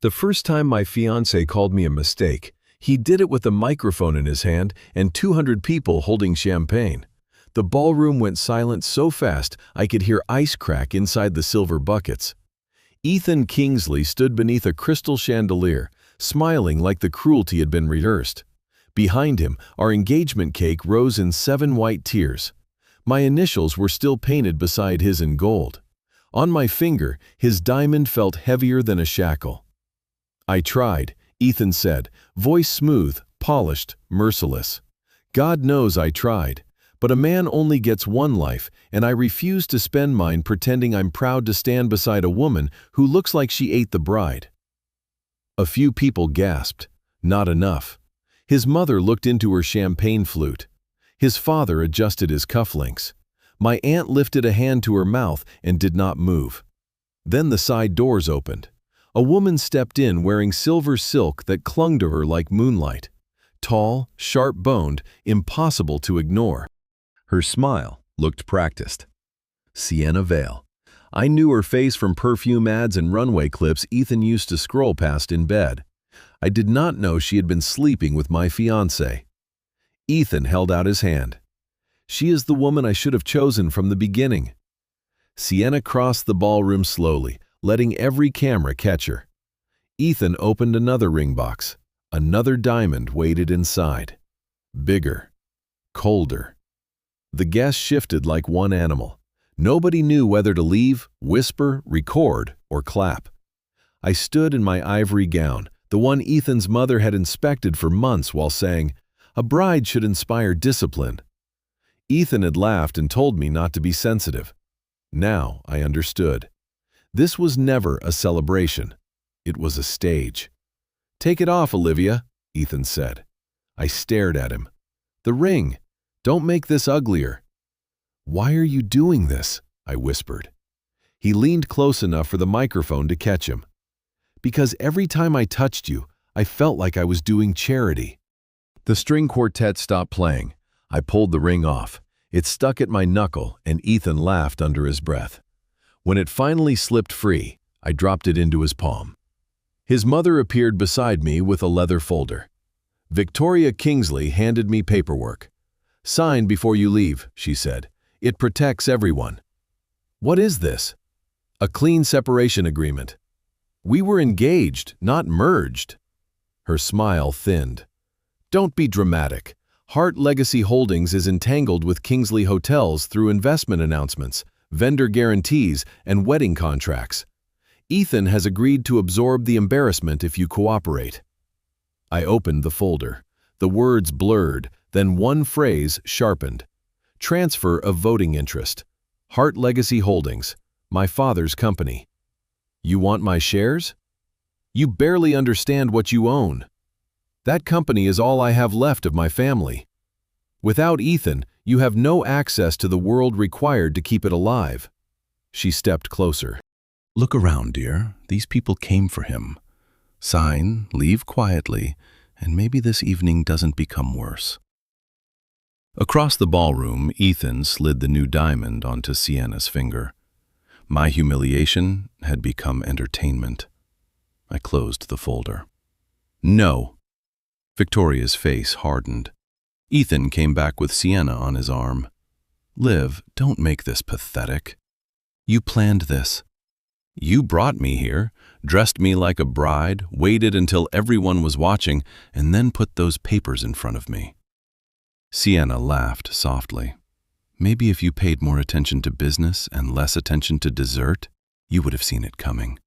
The first time my fiancé called me a mistake, he did it with a microphone in his hand and 200 people holding champagne. The ballroom went silent so fast I could hear ice crack inside the silver buckets. Ethan Kingsley stood beneath a crystal chandelier, smiling like the cruelty had been rehearsed. Behind him, our engagement cake rose in 7 white tears. My initials were still painted beside his in gold. On my finger, his diamond felt heavier than a shackle. "I tried," Ethan said, voice smooth, polished, merciless. "God knows I tried. But a man only gets one life, and I refuse to spend mine pretending I'm proud to stand beside a woman who looks like she ate the bride." A few people gasped. Not enough. His mother looked into her champagne flute. His father adjusted his cufflinks. My aunt lifted a hand to her mouth and did not move. Then the side doors opened. A woman stepped in wearing silver silk that clung to her like moonlight. Tall, sharp-boned, impossible to ignore. Her smile looked practiced. Sienna Vale. I knew her face from perfume ads and runway clips Ethan used to scroll past in bed. I did not know she had been sleeping with my fiancé. Ethan held out his hand. "She is the woman I should have chosen from the beginning." Sienna crossed the ballroom slowly, letting every camera catch her. Ethan opened another ring box. Another diamond waited inside. Bigger. Colder. The guests shifted like one animal. Nobody knew whether to leave, whisper, record, or clap. I stood in my ivory gown, the one Ethan's mother had inspected for months while saying, "A bride should inspire discipline." Ethan had laughed and told me not to be sensitive. Now I understood. This was never a celebration. It was a stage. "Take it off, Olivia," Ethan said. I stared at him. "The ring. Don't make this uglier." "Why are you doing this?" I whispered. He leaned close enough for the microphone to catch him. "Because every time I touched you, I felt like I was doing charity." The string quartet stopped playing. I pulled the ring off. It stuck at my knuckle, and Ethan laughed under his breath. When it finally slipped free, I dropped it into his palm. His mother appeared beside me with a leather folder. Victoria Kingsley handed me paperwork. "Sign before you leave," she said. "It protects everyone." "What is this?" "A clean separation agreement." "We were engaged, not merged." Her smile thinned. "Don't be dramatic. Hart Legacy Holdings is entangled with Kingsley Hotels through investment announcements, vendor guarantees, and wedding contracts. Ethan has agreed to absorb the embarrassment if you cooperate." I opened the folder. The words blurred, then one phrase sharpened. "Transfer of voting interest. Hart Legacy Holdings, my father's company." "You want my shares?" "You barely understand what you own. That company is all I have left of my family. Without Ethan, you have no access to the world required to keep it alive." She stepped closer. "Look around, dear. These people came for him. Sign, leave quietly, and maybe this evening doesn't become worse." Across the ballroom, Ethan slid the new diamond onto Sienna's finger. My humiliation had become entertainment. I closed the folder. "No." Victoria's face hardened. Ethan came back with Sienna on his arm. "Liv, don't make this pathetic. You planned this. You brought me here, dressed me like a bride, waited until everyone was watching, and then put those papers in front of me." Sienna laughed softly. "Maybe if you paid more attention to business and less attention to dessert, you would have seen it coming."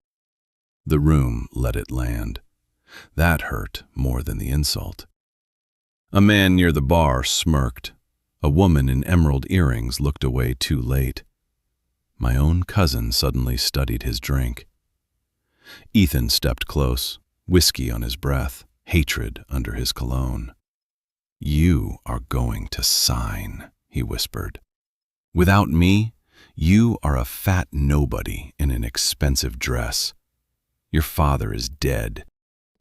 The room let it land. That hurt more than the insult. A man near the bar smirked. A woman in emerald earrings looked away too late. My own cousin suddenly studied his drink. Ethan stepped close, whiskey on his breath, hatred under his cologne. "You are going to sign," he whispered. "Without me, you are a fat nobody in an expensive dress. Your father is dead.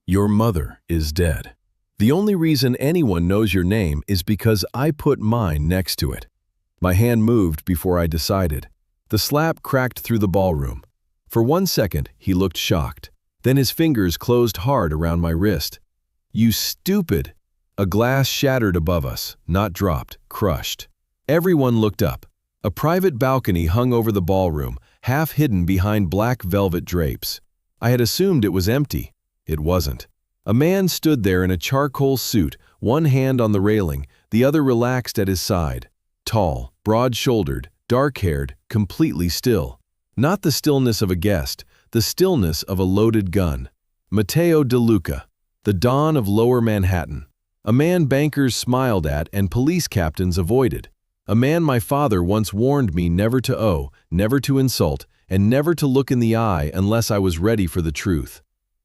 Your mother is dead. The only reason anyone knows your name is because I put mine next to it." My hand moved before I decided. The slap cracked through the ballroom. For 1 second, he looked shocked. Then his fingers closed hard around my wrist. "You stupid!" A glass shattered above us, not dropped, crushed. Everyone looked up. A private balcony hung over the ballroom, half hidden behind black velvet drapes. I had assumed it was empty. It wasn't. A man stood there in a charcoal suit, one hand on the railing, the other relaxed at his side. Tall, broad-shouldered, dark-haired, completely still. Not the stillness of a guest, the stillness of a loaded gun. Matteo De Luca, the Don of Lower Manhattan. A man bankers smiled at and police captains avoided. A man my father once warned me never to owe, never to insult, and never to look in the eye unless I was ready for the truth.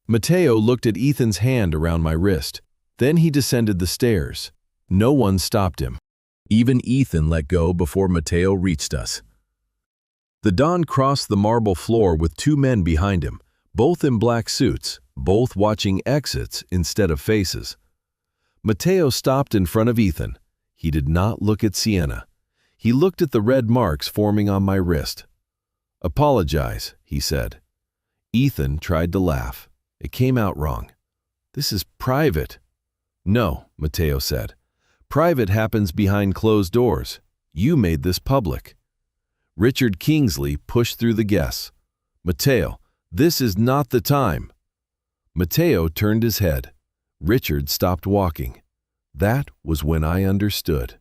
Matteo looked at Ethan's hand around my wrist. Then he descended the stairs. No one stopped him. Even Ethan let go before Matteo reached us. The Don crossed the marble floor with two men behind him, both in black suits, both watching exits instead of faces. Matteo stopped in front of Ethan. He did not look at Sienna. He looked at the red marks forming on my wrist. "Apologize," he said. Ethan tried to laugh. It came out wrong. "This is private." "No," Matteo said. "Private happens behind closed doors. You made this public." Richard Kingsley pushed through the guests. "Matteo, this is not the time." Matteo turned his head. Richard stopped walking. That was when I understood.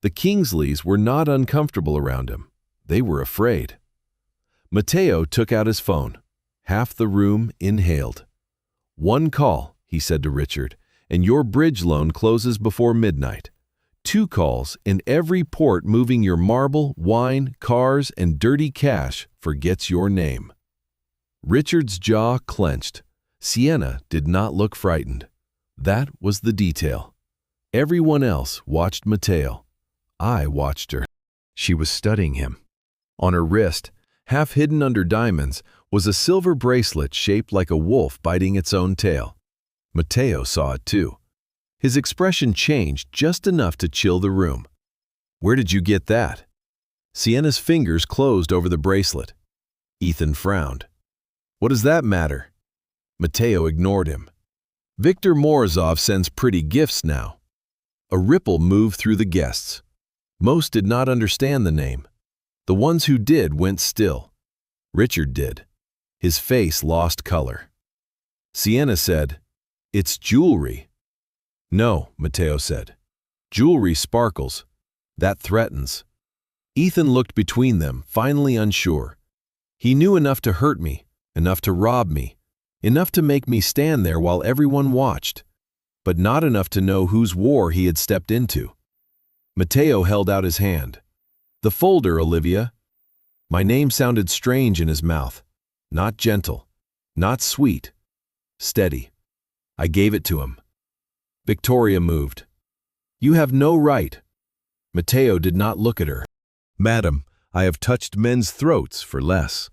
The Kingsleys were not uncomfortable around him. They were afraid. Matteo took out his phone. Half the room inhaled. "One call," he said to Richard, "and your bridge loan closes before midnight. 2 calls, and every port moving your marble, wine, cars, and dirty cash forgets your name." Richard's jaw clenched. Sienna did not look frightened. That was the detail. Everyone else watched Matteo. I watched her. She was studying him. On her wrist, half hidden under diamonds, was a silver bracelet shaped like a wolf biting its own tail. Matteo saw it too. His expression changed just enough to chill the room. "Where did you get that?" Sienna's fingers closed over the bracelet. Ethan frowned. "What does that matter?" Matteo ignored him. "Victor Morozov sends pretty gifts now." A ripple moved through the guests. Most did not understand the name. The ones who did went still. Richard did. His face lost color. Sienna said, "It's jewelry." "No," Matteo said. "Jewelry sparkles. That threatens." Ethan looked between them, finally unsure. He knew enough to hurt me, enough to rob me, enough to make me stand there while everyone watched, but not enough to know whose war he had stepped into. Matteo held out his hand. "The folder, Olivia." My name sounded strange in his mouth. Not gentle, not sweet, steady. I gave it to him. Victoria moved. "You have no right." Matteo did not look at her. "Madam, I have touched men's throats for less."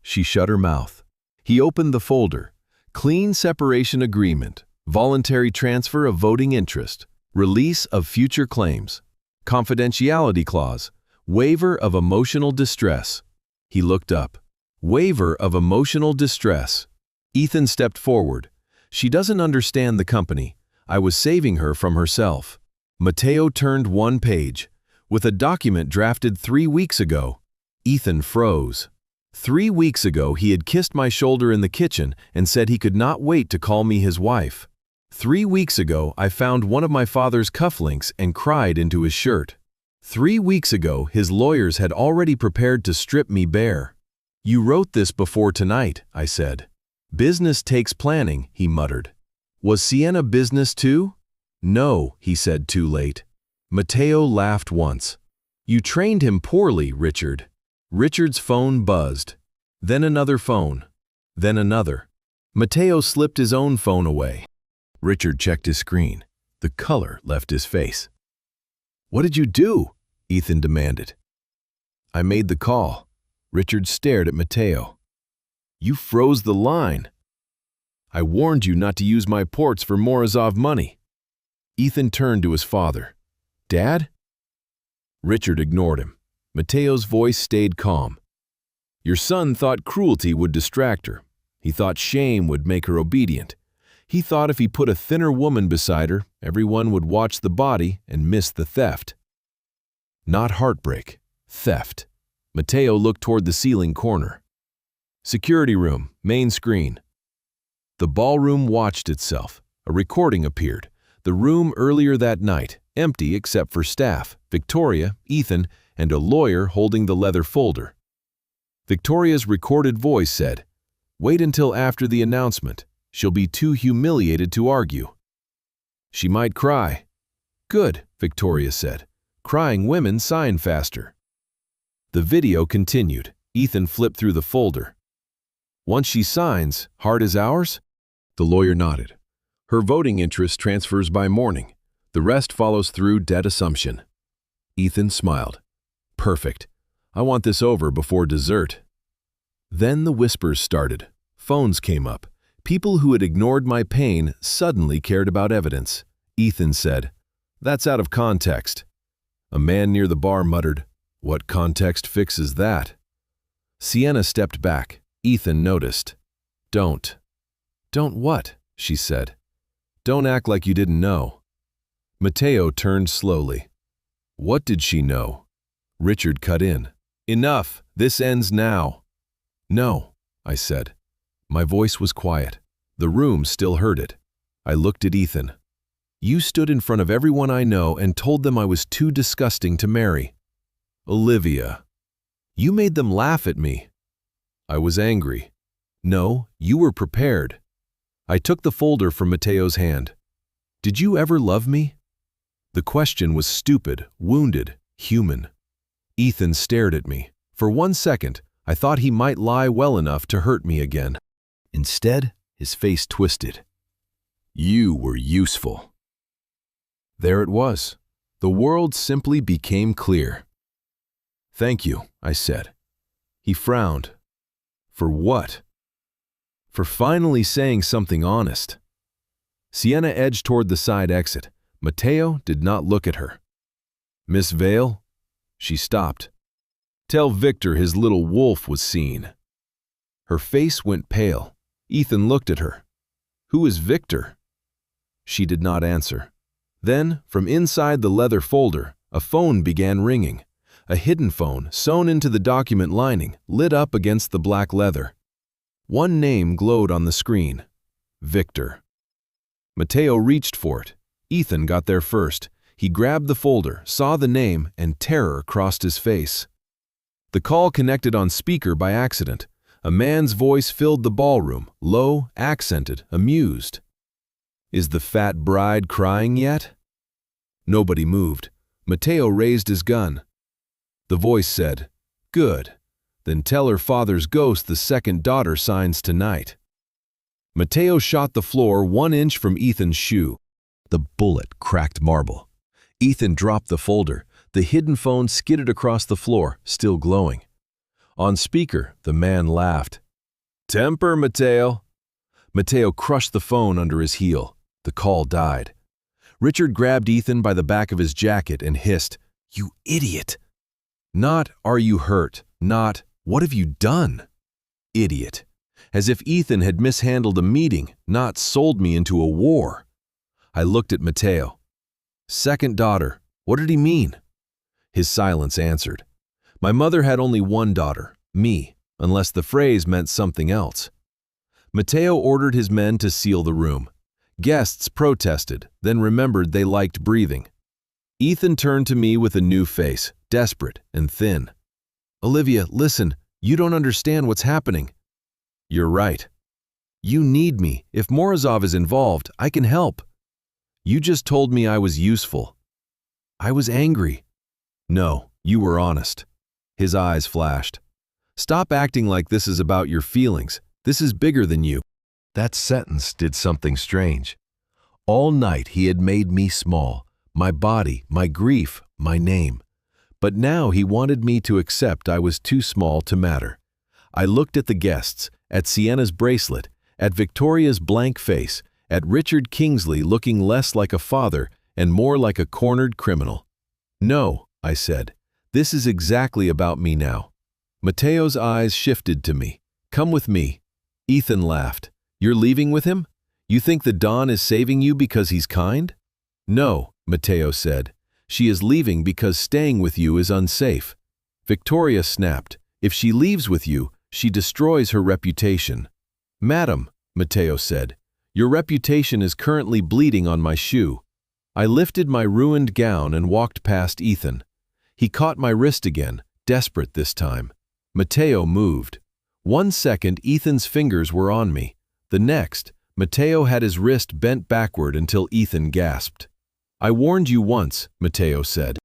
She shut her mouth. He opened the folder. Clean separation agreement, voluntary transfer of voting interest, release of future claims, confidentiality clause, waiver of emotional distress. He looked up. Waiver of emotional distress. Ethan stepped forward. "She doesn't understand the company. I was saving her from herself." Matteo turned one page. With a document drafted 3 weeks ago. Ethan froze. 3 weeks ago he had kissed my shoulder in the kitchen and said he could not wait to call me his wife. 3 weeks ago I found one of my father's cufflinks and cried into his shirt. 3 weeks ago his lawyers had already prepared to strip me bare. "You wrote this before tonight," I said. "Business takes planning," he muttered. "Was Sienna business too?" "No," he said too late. Matteo laughed once. "You trained him poorly, Richard." Richard's phone buzzed. Then another phone. Then another. Matteo slipped his own phone away. Richard checked his screen. The color left his face. "What did you do?" Ethan demanded. "I made the call." Richard stared at Matteo. "You froze the line." "I warned you not to use my ports for Morozov money." Ethan turned to his father. "Dad?" Richard ignored him. Matteo's voice stayed calm. "Your son thought cruelty would distract her. He thought shame would make her obedient. He thought if he put a thinner woman beside her, everyone would watch the body and miss the theft. Not heartbreak, theft. Mateo looked toward the ceiling corner. Security room, main screen. The ballroom watched itself. A recording appeared. The room earlier that night, empty except for staff, Victoria, Ethan, and a lawyer holding the leather folder. Victoria's recorded voice said, "Wait until after the announcement. She'll be too humiliated to argue." "She might cry." "Good," Victoria said. "Crying women sign faster." The video continued. Ethan flipped through the folder. "Once she signs, hard as ours?" The lawyer nodded. "Her voting interest transfers by morning. The rest follows through debt assumption." Ethan smiled. "Perfect. I want this over before dessert." Then the whispers started. Phones came up. People who had ignored my pain suddenly cared about evidence. Ethan said, "That's out of context." A man near the bar muttered, "What context fixes that?" Sienna stepped back. Ethan noticed. Don't what?" she said. "Don't act like you didn't know." Mateo turned slowly. "What did she know?" Richard cut in. "Enough. This ends now." "No," I said. My voice was quiet. The room still heard it. I looked at Ethan. "You stood in front of everyone I know and told them I was too disgusting to marry." "Olivia." "You made them laugh at me." I was angry. "No, you were prepared." I took the folder from Mateo's hand. "Did you ever love me?" The question was stupid, wounded, human. Ethan stared at me. For 1 second, I thought he might lie well enough to hurt me again. Instead, his face twisted. "You were useful." There it was. The world simply became clear. "Thank you," I said. He frowned. "For what?" "For finally saying something honest." Sienna edged toward the side exit. Mateo did not look at her. "Miss Vale?" She stopped. "Tell Victor his little wolf was seen." Her face went pale. Ethan looked at her. "Who is Victor?" She did not answer. Then, from inside the leather folder, a phone began ringing. A hidden phone, sewn into the document lining, lit up against the black leather. One name glowed on the screen. Victor. Mateo reached for it. Ethan got there first. He grabbed the folder, saw the name, and terror crossed his face. The call connected on speaker by accident. A man's voice filled the ballroom, low, accented, amused. "Is the fat bride crying yet?" Nobody moved. Mateo raised his gun. The voice said, "Good. Then tell her father's ghost the second daughter signs tonight." Mateo shot the floor 1 inch from Ethan's shoe. The bullet cracked marble. Ethan dropped the folder. The hidden phone skidded across the floor, still glowing. On speaker, the man laughed. "Temper, Mateo." Mateo crushed the phone under his heel. The call died. Richard grabbed Ethan by the back of his jacket and hissed, "You idiot!" Not, "Are you hurt?" Not, "What have you done?" Idiot. As if Ethan had mishandled a meeting, not sold me into a war. I looked at Mateo. "Second daughter. What did he mean?" His silence answered. My mother had only one daughter, me, unless the phrase meant something else. Mateo ordered his men to seal the room. Guests protested, then remembered they liked breathing. Ethan turned to me with a new face, desperate and thin. "Olivia, listen, you don't understand what's happening." "You're right." "You need me. If Morozov is involved, I can help." "You just told me I was useful." "I was angry." "No, you were honest." His eyes flashed. "Stop acting like this is about your feelings. This is bigger than you." That sentence did something strange. All night he had made me small, my body, my grief, my name. But now he wanted me to accept I was too small to matter. I looked at the guests, at Sienna's bracelet, at Victoria's blank face, at Richard Kingsley looking less like a father and more like a cornered criminal. "No," I said, "this is exactly about me now." Mateo's eyes shifted to me. "Come with me." Ethan laughed. You're leaving with him? You think the Don is saving you because he's kind? No, Matteo said. She is leaving because staying with you is unsafe. Victoria snapped. If she leaves with you, she destroys her reputation. Madam, Matteo said, your reputation is currently bleeding on my shoe. I lifted my ruined gown and walked past Ethan. He caught my wrist again, desperate this time. Matteo moved. 1 second, Ethan's fingers were on me. The next, Matteo had his wrist bent backward until Ethan gasped. I warned you once, Matteo said.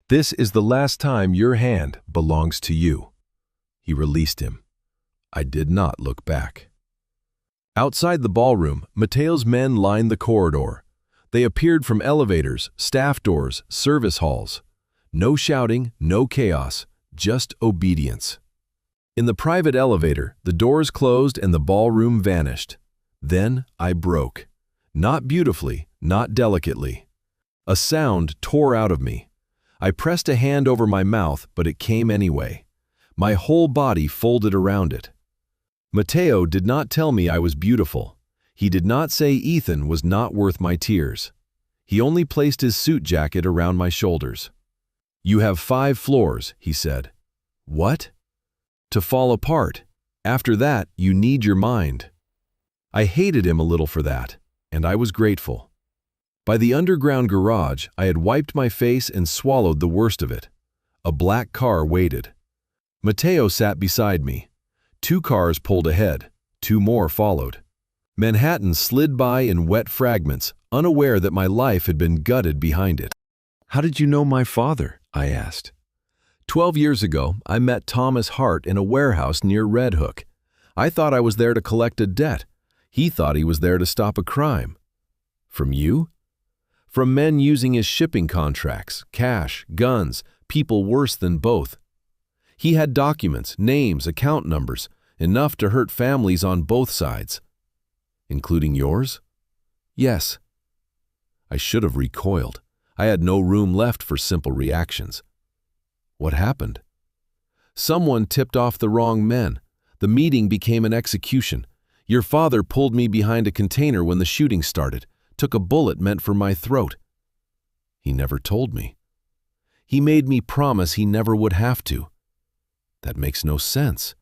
This is the last time your hand belongs to you. He released him. I did not look back. Outside the ballroom, Matteo's men lined the corridor. They appeared from elevators, staff doors, service halls. No shouting, no chaos, just obedience. In the private elevator, the doors closed and the ballroom vanished. Then I broke. Not beautifully, not delicately. A sound tore out of me. I pressed a hand over my mouth, but it came anyway. My whole body folded around it. Matteo did not tell me I was beautiful. He did not say Ethan was not worth my tears. He only placed his suit jacket around my shoulders. You have 5 floors, he said. What? To fall apart. After that, you need your mind. I hated him a little for that, and I was grateful. By the underground garage, I had wiped my face and swallowed the worst of it. A black car waited. Matteo sat beside me. 2 cars pulled ahead. 2 more followed. Manhattan slid by in wet fragments, unaware that my life had been gutted behind it. How did you know my father? I asked. 12 years ago, I met Thomas Hart in a warehouse near Red Hook. I thought I was there to collect a debt. He thought he was there to stop a crime. From you? From men using his shipping contracts, cash, guns, people worse than both. He had documents, names, account numbers, enough to hurt families on both sides. Including yours? Yes. I should have recoiled. I had no room left for simple reactions. What happened? Someone tipped off the wrong men. The meeting became an execution. Your father pulled me behind a container when the shooting started, took a bullet meant for my throat. He never told me. He made me promise he never would have to. That makes no sense.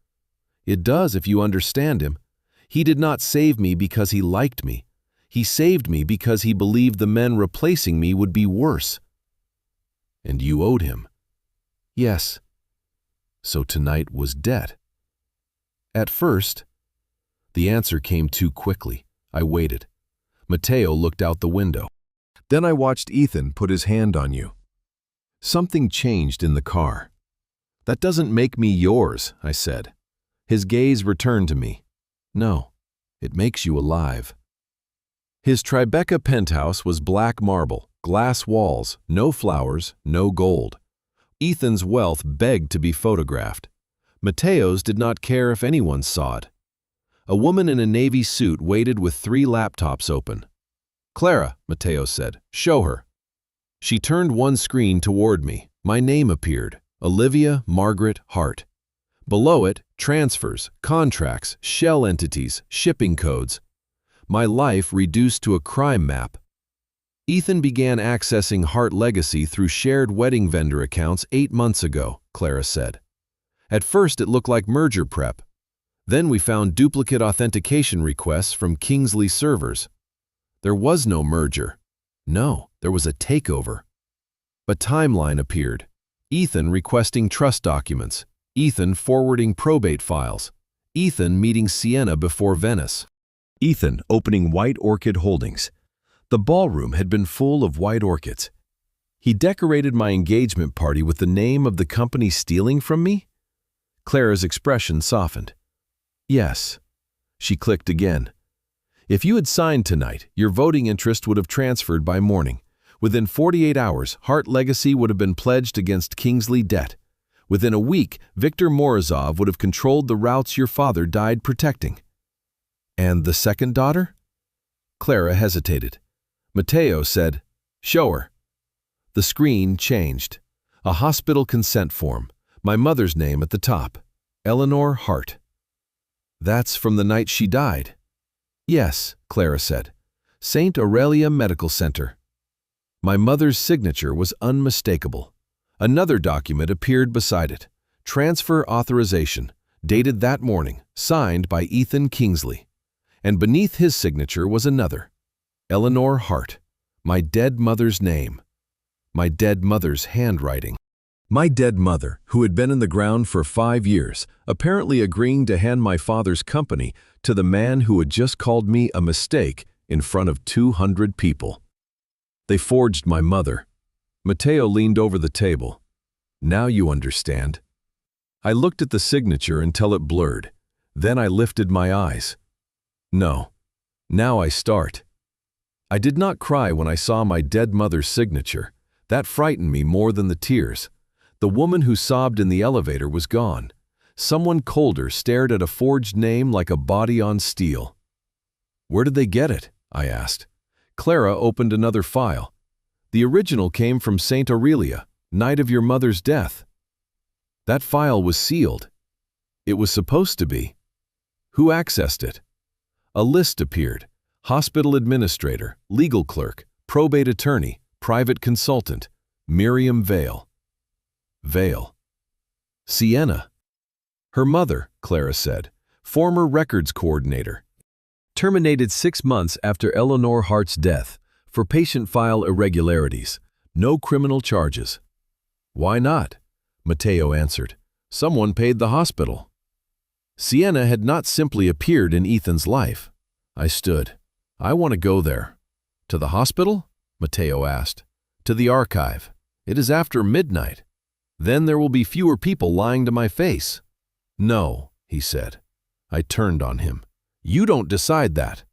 It does if you understand him. He did not save me because he liked me. He saved me because he believed the men replacing me would be worse. And you owed him. Yes. So tonight was debt. At first, the answer came too quickly. I waited. Matteo looked out the window. Then I watched Ethan put his hand on you. Something changed in the car. That doesn't make me yours, I said. His gaze returned to me. No, it makes you alive. His Tribeca penthouse was black marble, glass walls, no flowers, no gold. Ethan's wealth begged to be photographed. Matteo's did not care if anyone saw it. A woman in a navy suit waited with 3 laptops open. Clara, Matteo said, show her. She turned one screen toward me. My name appeared, Olivia Margaret Hart. Below it, transfers, contracts, shell entities, shipping codes. My life reduced to a crime map. Ethan began accessing Hart Legacy through shared wedding vendor accounts 8 months ago, Clara said. At first it looked like merger prep. Then we found duplicate authentication requests from Kingsley servers. There was no merger. No, there was a takeover. A timeline appeared. Ethan requesting trust documents. Ethan forwarding probate files. Ethan meeting Sienna before Venice. Ethan opening White Orchid Holdings. The ballroom had been full of white orchids. He decorated my engagement party with the name of the company stealing from me? Clara's expression softened. Yes. She clicked again. If you had signed tonight, your voting interest would have transferred by morning. Within 48 hours, Hart Legacy would have been pledged against Kingsley debt. Within a week, Victor Morozov would have controlled the routes your father died protecting. And the second daughter? Clara hesitated. Matteo said, show her. The screen changed. A hospital consent form. My mother's name at the top. Eleanor Hart. That's from the night she died. Yes, Clara said. St. Aurelia Medical Center. My mother's signature was unmistakable. Another document appeared beside it. Transfer authorization, dated that morning, signed by Ethan Kingsley. And beneath his signature was another. Eleanor Hart, my dead mother's name. My dead mother's handwriting. My dead mother, who had been in the ground for 5 years, apparently agreeing to hand my father's company to the man who had just called me a mistake in front of 200 people. They forged my mother. Matteo leaned over the table. Now you understand. I looked at the signature until it blurred. Then I lifted my eyes. No. Now I start. I did not cry when I saw my dead mother's signature. That frightened me more than the tears. The woman who sobbed in the elevator was gone. Someone colder stared at a forged name like a body on steel. Where did they get it? I asked. Clara opened another file. The original came from St. Aurelia, night of your mother's death. That file was sealed. It was supposed to be. Who accessed it? A list appeared. Hospital administrator, legal clerk, probate attorney, private consultant, Miriam Vale. Vale. Sienna. Her mother, Clara said, former records coordinator. Terminated 6 months after Eleanor Hart's death for patient file irregularities. No criminal charges. Why not? Matteo answered. Someone paid the hospital. Sienna had not simply appeared in Ethan's life. I stood. I want to go there. To the hospital? Matteo asked. To the archive. It is after midnight. Then there will be fewer people lying to my face. No, he said. I turned on him. You don't decide that.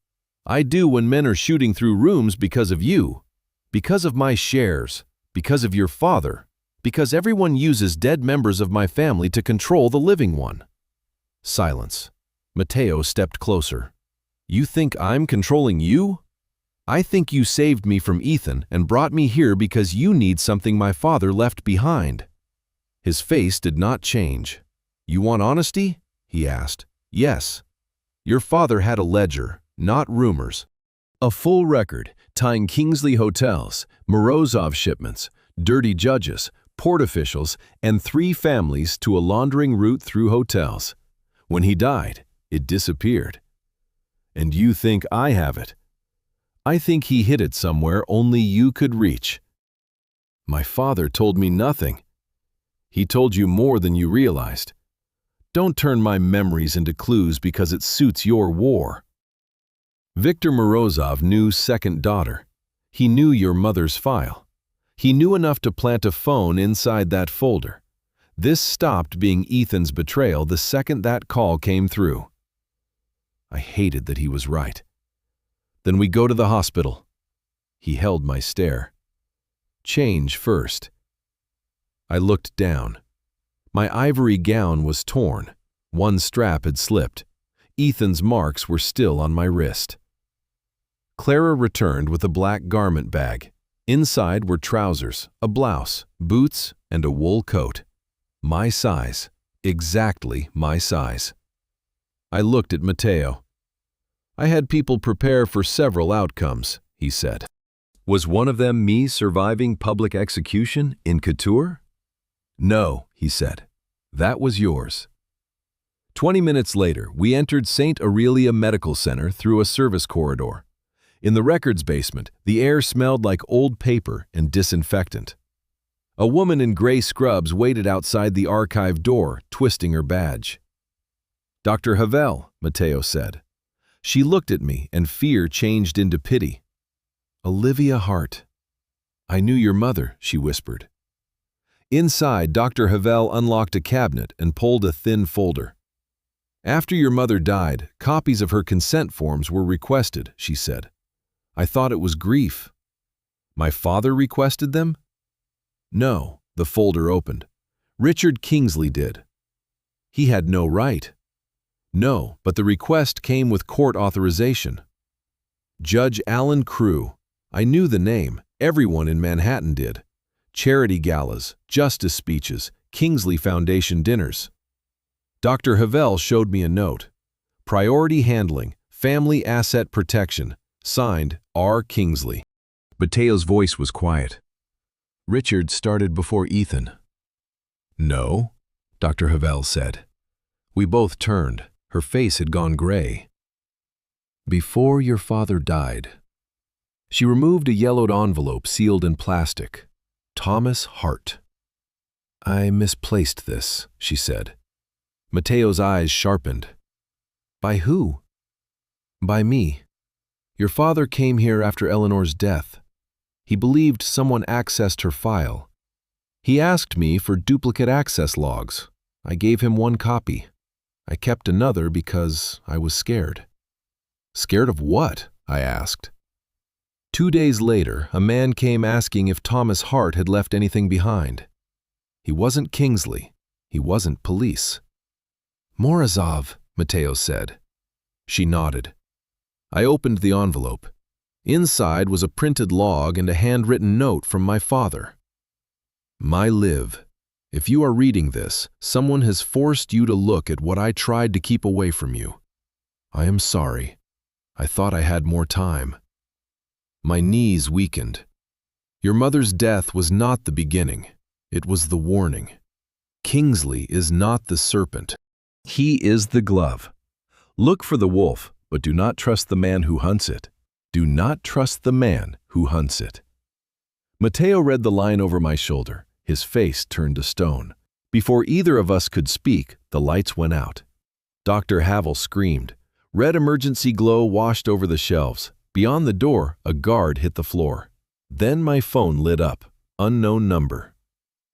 I do when men are shooting through rooms because of you. Because of my shares. Because of your father. Because everyone uses dead members of my family to control the living one. Silence. Matteo stepped closer. You think I'm controlling you? I think you saved me from Ethan and brought me here because you need something my father left behind. His face did not change. You want honesty? He asked. Yes. Your father had a ledger, not rumors. A full record tying Kingsley hotels, Morozov shipments, dirty judges, port officials, and 3 families to a laundering route through hotels. When he died, it disappeared. And you think I have it? I think he hid it somewhere only you could reach. My father told me nothing. He told you more than you realized. Don't turn my memories into clues because it suits your war. Viktor Morozov knew second daughter. He knew your mother's file. He knew enough to plant a phone inside that folder. This stopped being Ethan's betrayal the second that call came through. I hated that he was right. Then we go to the hospital. He held my stare. Change first. I looked down. My ivory gown was torn. One strap had slipped. Ethan's marks were still on my wrist. Clara returned with a black garment bag. Inside were trousers, a blouse, boots, and a wool coat. My size. Exactly my size. I looked at Matteo. I had people prepare for several outcomes, he said. Was one of them me surviving public execution in Couture? No, he said. That was yours. 20 minutes later, we entered St. Aurelia Medical Center through a service corridor. In the records basement, the air smelled like old paper and disinfectant. A woman in gray scrubs waited outside the archive door, twisting her badge. Dr. Havel, Matteo said. She looked at me, and fear changed into pity. Olivia Hart. I knew your mother, she whispered. Inside, Dr. Havel unlocked a cabinet and pulled a thin folder. After your mother died, copies of her consent forms were requested, she said. I thought it was grief. My father requested them? No, the folder opened. Richard Kingsley did. He had no right. No, but the request came with court authorization. Judge Alan Crew. I knew the name. Everyone in Manhattan did. Charity galas, justice speeches, Kingsley Foundation dinners. Dr. Havel showed me a note. Priority Handling, Family Asset Protection. Signed, R. Kingsley. Mateo's voice was quiet. Richard started before Ethan. No, Dr. Havel said. We both turned. Her face had gone gray. Before your father died. She removed a yellowed envelope sealed in plastic. Thomas Hart. I misplaced this, she said. Mateo's eyes sharpened. By who? By me. Your father came here after Eleanor's death. He believed someone accessed her file. He asked me for duplicate access logs. I gave him one copy. I kept another because I was scared. Scared of what? I asked. 2 days later, a man came asking if Thomas Hart had left anything behind. He wasn't Kingsley. He wasn't police. Morozov, Mateo said. She nodded. I opened the envelope. Inside was a printed log and a handwritten note from my father. My Liv, if you are reading this, someone has forced you to look at what I tried to keep away from you. I am sorry. I thought I had more time. My knees weakened. Your mother's death was not the beginning. It was the warning. Kingsley is not the serpent. He is the glove. Look for the wolf, but do not trust the man who hunts it. Do not trust the man who hunts it. Mateo read the line over my shoulder. His face turned to stone. Before either of us could speak, the lights went out. Dr. Havel screamed. Red emergency glow washed over the shelves. Beyond the door, a guard hit the floor. Then my phone lit up. Unknown number.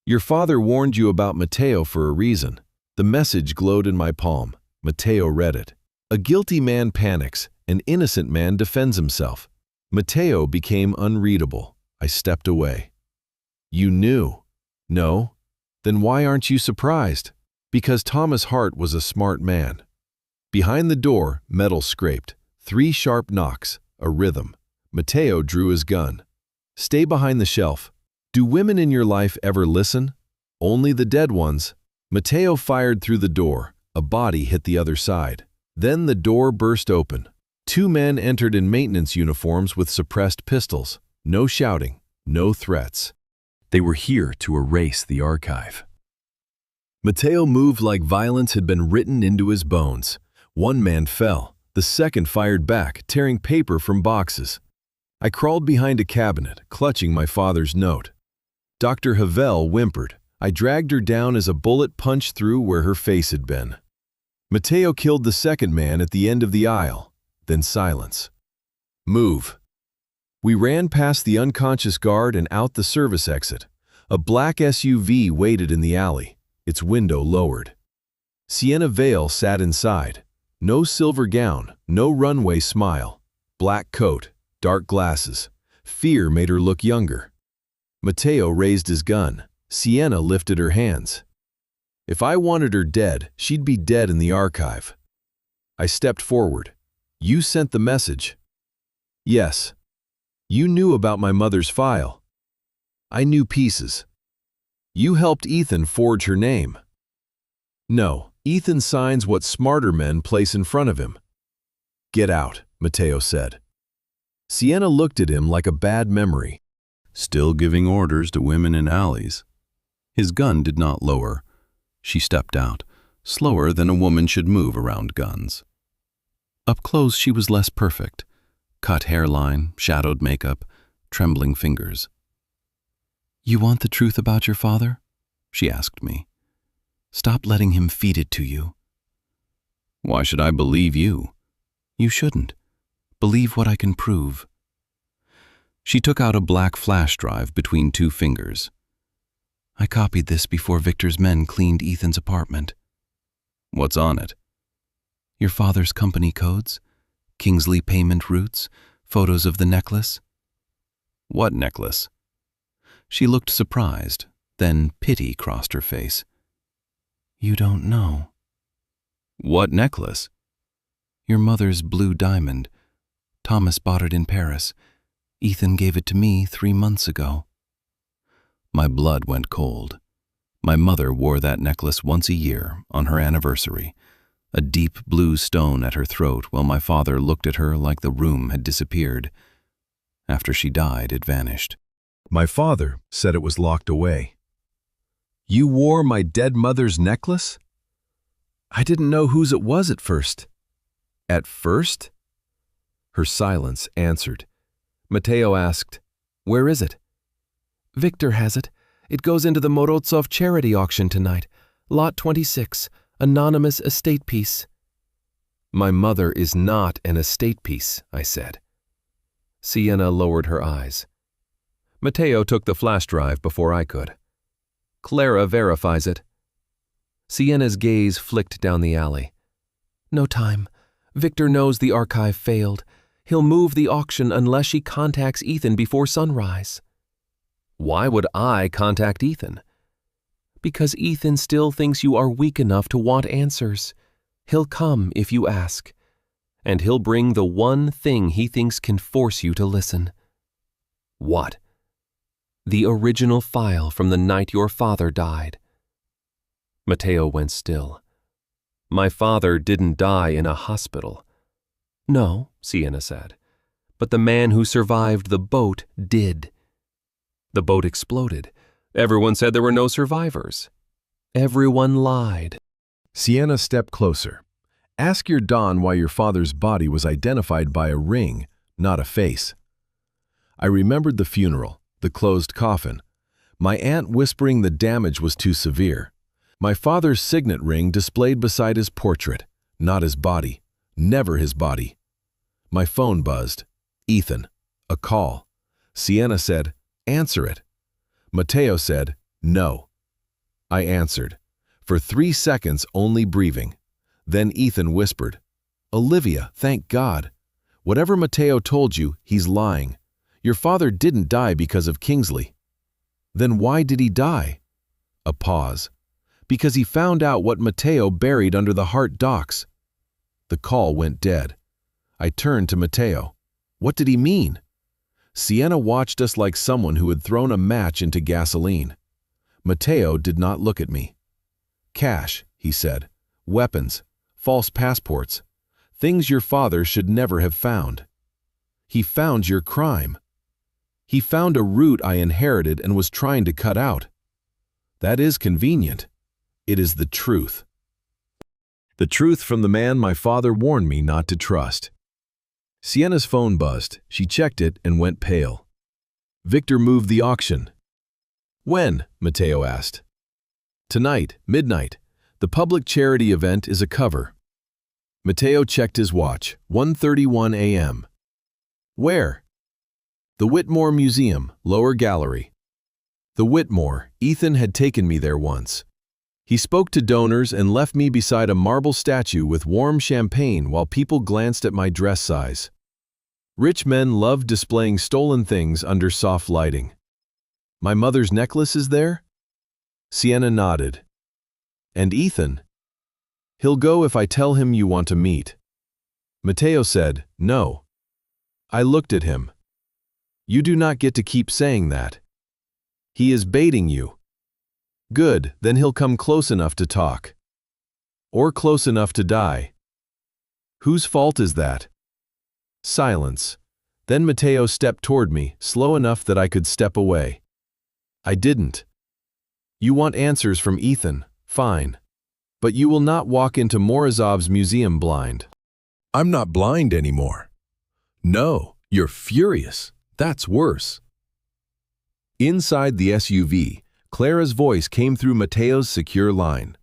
Your father warned you about Mateo for a reason. The message glowed in my palm. Mateo read it. A guilty man panics. An innocent man defends himself. Mateo became unreadable. I stepped away. You knew. No? Then why aren't you surprised? Because Thomas Hart was a smart man. Behind the door, metal scraped. 3 sharp knocks. A rhythm. Mateo drew his gun. Stay behind the shelf. Do women in your life ever listen? Only the dead ones. Mateo fired through the door. A body hit the other side. Then the door burst open. 2 men entered in maintenance uniforms with suppressed pistols. No shouting. No threats. They were here to erase the archive. Mateo moved like violence had been written into his bones. One man fell. The second fired back, tearing paper from boxes. I crawled behind a cabinet, clutching my father's note. Dr. Havel whimpered. I dragged her down as a bullet punched through where her face had been. Mateo killed the second man at the end of the aisle. Then silence. Move. We ran past the unconscious guard and out the service exit. A black SUV waited in the alley, its window lowered. Sienna Vale sat inside. No silver gown, no runway smile. Black coat, dark glasses. Fear made her look younger. Mateo raised his gun. Sienna lifted her hands. If I wanted her dead, she'd be dead in the archive. I stepped forward. You sent the message. Yes. You knew about my mother's file. I knew pieces. You helped Ethan forge her name. No, Ethan signs what smarter men place in front of him. Get out, Mateo said. Sienna looked at him like a bad memory. Still giving orders to women in alleys. His gun did not lower. She stepped out, slower than a woman should move around guns. Up close she was less perfect. Cut hairline, shadowed makeup, trembling fingers. You want the truth about your father? She asked me. Stop letting him feed it to you. Why should I believe you? You shouldn't. Believe what I can prove. She took out a black flash drive between 2 fingers. I copied this before Victor's men cleaned Ethan's apartment. What's on it? Your father's company codes, Kingsley payment routes, photos of the necklace. What necklace? She looked surprised, then pity crossed her face. You don't know. What necklace? Your mother's blue diamond. Thomas bought it in Paris. Ethan gave it to me 3 months ago. My blood went cold. My mother wore that necklace once a year on her anniversary, a deep blue stone at her throat, while my father looked at her like the room had disappeared. After she died, it vanished. My father said it was locked away. You wore my dead mother's necklace? I didn't know whose it was at first. At first? Her silence answered. Mateo asked, "Where is it?" Victor has it. It goes into the Morozov charity auction tonight. Lot 26, anonymous estate piece. My mother is not an estate piece, I said. Sienna lowered her eyes. Mateo took the flash drive before I could. Clara verifies it. Sienna's gaze flicked down the alley. No time. Victor knows the archive failed. He'll move the auction unless she contacts Ethan before sunrise. Why would I contact Ethan? Because Ethan still thinks you are weak enough to want answers. He'll come if you ask. And he'll bring the one thing he thinks can force you to listen. What? The original file from the night your father died. Mateo went still. My father didn't die in a hospital. No, Sienna said, but the man who survived the boat did. The boat exploded. Everyone said there were no survivors. Everyone lied. Sienna stepped closer. Ask your Don why your father's body was identified by a ring, not a face. I remembered the funeral, the closed coffin. My aunt whispering the damage was too severe. My father's signet ring displayed beside his portrait, not his body, never his body. My phone buzzed. Ethan. A call. Sienna said, "Answer it." Mateo said, "No." I answered. For 3 seconds only breathing. Then Ethan whispered, "Olivia, thank God. Whatever Mateo told you, he's lying. Your father didn't die because of Kingsley." Then why did he die? A pause. Because he found out what Mateo buried under the Hart docks. The call went dead. I turned to Mateo. What did he mean? Sienna watched us like someone who had thrown a match into gasoline. Mateo did not look at me. "Cash," he said. "Weapons. False passports. Things your father should never have found. He found your crime. He found a route I inherited and was trying to cut out. That is convenient. It is the truth. The truth from the man my father warned me not to trust." Sienna's phone buzzed. She checked it and went pale. Victor moved the auction. "When?" Mateo asked. "Tonight, midnight. The public charity event is a cover." Mateo checked his watch. 1:31 a.m. "Where?" "The Whitmore Museum, lower gallery." The Whitmore, Ethan had taken me there once. He spoke to donors and left me beside a marble statue with warm champagne while people glanced at my dress size. Rich men love displaying stolen things under soft lighting. "My mother's necklace is there?" Sienna nodded. "And Ethan?" "He'll go if I tell him you want to meet." Mateo said, "No." I looked at him. "You do not get to keep saying that. He is baiting you." "Good, then he'll come close enough to talk. Or close enough to die." "Whose fault is that?" Silence. Then Mateo stepped toward me, slow enough that I could step away. I didn't. "You want answers from Ethan, fine. But you will not walk into Morozov's museum blind." "I'm not blind anymore." "No, you're furious. That's worse." Inside the SUV, Clara's voice came through Mateo's secure line.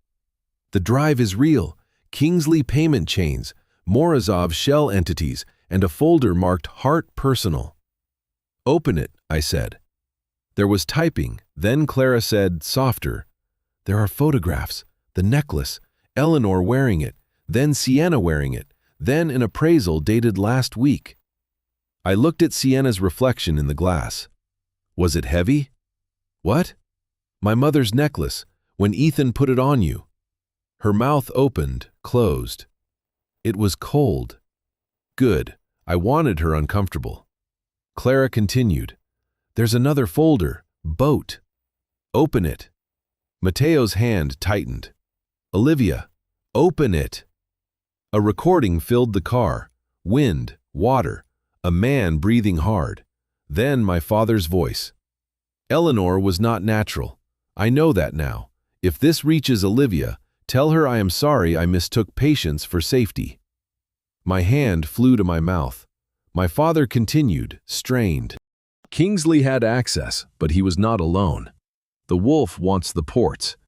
"The drive is real. Kingsley payment chains, Morozov shell entities, and a folder marked Hart Personal." "Open it," I said. There was typing. Then Clara said, softer, "There are photographs, the necklace, Eleanor wearing it, then Sienna wearing it, then an appraisal dated last week." I looked at Sienna's reflection in the glass. "Was it heavy?" "What?" "My mother's necklace, when Ethan put it on you." Her mouth opened, closed. It was cold. Good. I wanted her uncomfortable. Clara continued, "There's another folder, boat." "Open it." Mateo's hand tightened. "Olivia, open it." A recording filled the car. Wind, water, a man breathing hard. Then my father's voice. Eleanor was not natural. I know that now. If this reaches Olivia, tell her I am sorry I mistook patience for safety. My hand flew to my mouth. My father continued, strained. Kingsley had access, but he was not alone. The wolf wants the ports.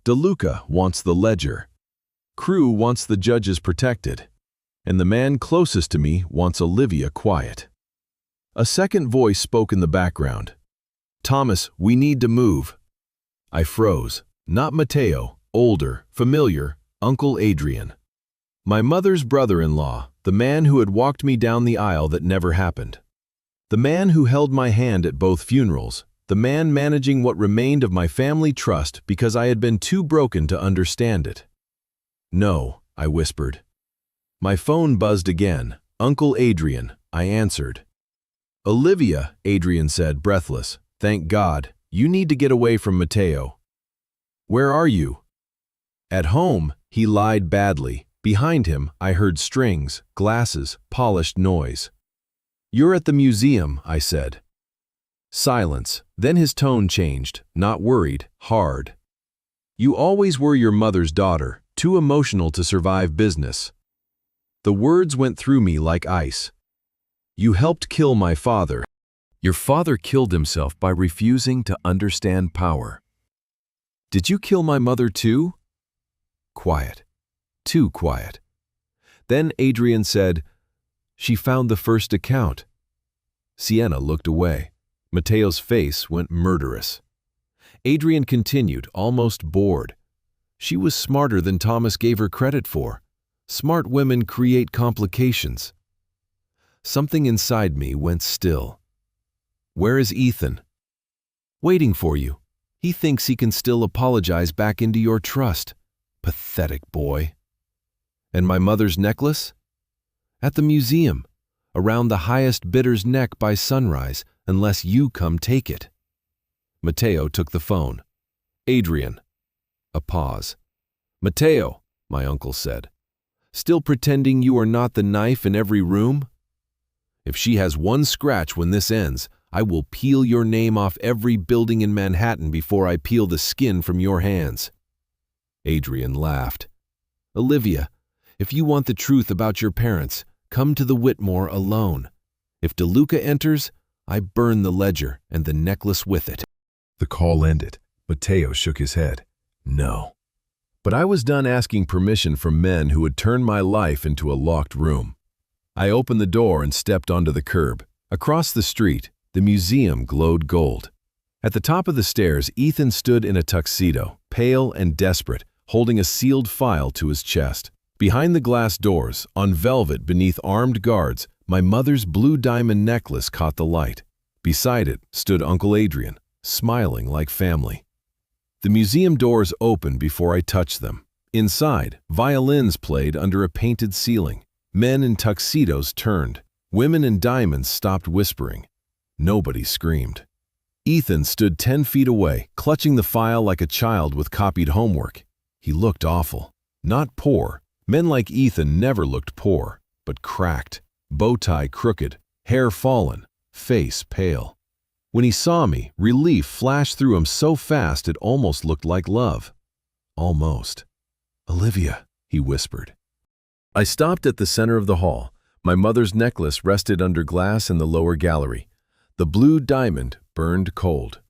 DeLuca wants the ledger. Crew wants the judges protected. And the man closest to me wants Olivia quiet. A second voice spoke in the background. Thomas, we need to move. I froze. Not Mateo, older, familiar, Uncle Adrian. My mother's brother-in-law, the man who had walked me down the aisle that never happened. The man who held my hand at both funerals, the man managing what remained of my family trust because I had been too broken to understand it. No, I whispered. My phone buzzed again. Uncle Adrian, I answered. Olivia, Adrian said, breathless. Thank God. You need to get away from Mateo. Where are you? At home, he lied badly. Behind him, I heard strings, glasses, polished noise. You're at the museum, I said. Silence. Then his tone changed, not worried, hard. You always were your mother's daughter, too emotional to survive business. The words went through me like ice. You helped kill my father. Your father killed himself by refusing to understand power. Did you kill my mother too? Quiet. Too quiet. Then Adrian said, She found the first account. Sienna looked away. Mateo's face went murderous. Adrian continued, almost bored. She was smarter than Thomas gave her credit for. Smart women create complications. Something inside me went still. Where is Ethan? Waiting for you. He thinks he can still apologize back into your trust. Pathetic boy. And my mother's necklace? At the museum, around the highest bidder's neck by sunrise, unless you come take it. Mateo took the phone. Adrian. A pause. Mateo, my uncle said. Still pretending you are not the knife in every room? If she has one scratch when this ends, I will peel your name off every building in Manhattan before I peel the skin from your hands. Adrian laughed. Olivia, if you want the truth about your parents, come to the Whitmore alone. If DeLuca enters, I burn the ledger and the necklace with it. The call ended. Mateo shook his head. No. But I was done asking permission from men who had turned my life into a locked room. I opened the door and stepped onto the curb. Across the street, the museum glowed gold. At the top of the stairs, Ethan stood in a tuxedo, pale and desperate, holding a sealed file to his chest. Behind the glass doors, on velvet beneath armed guards, my mother's blue diamond necklace caught the light. Beside it stood Uncle Adrian, smiling like family. The museum doors opened before I touched them. Inside, violins played under a painted ceiling. Men in tuxedos turned. Women in diamonds stopped whispering. Nobody screamed. Ethan stood 10 feet away, clutching the file like a child with copied homework. He looked awful. Not poor. Men like Ethan never looked poor, but cracked, bow tie crooked, hair fallen, face pale. When he saw me, relief flashed through him so fast it almost looked like love. Almost. Olivia, he whispered. I stopped at the center of the hall. My mother's necklace rested under glass in the lower gallery. The blue diamond burned cold.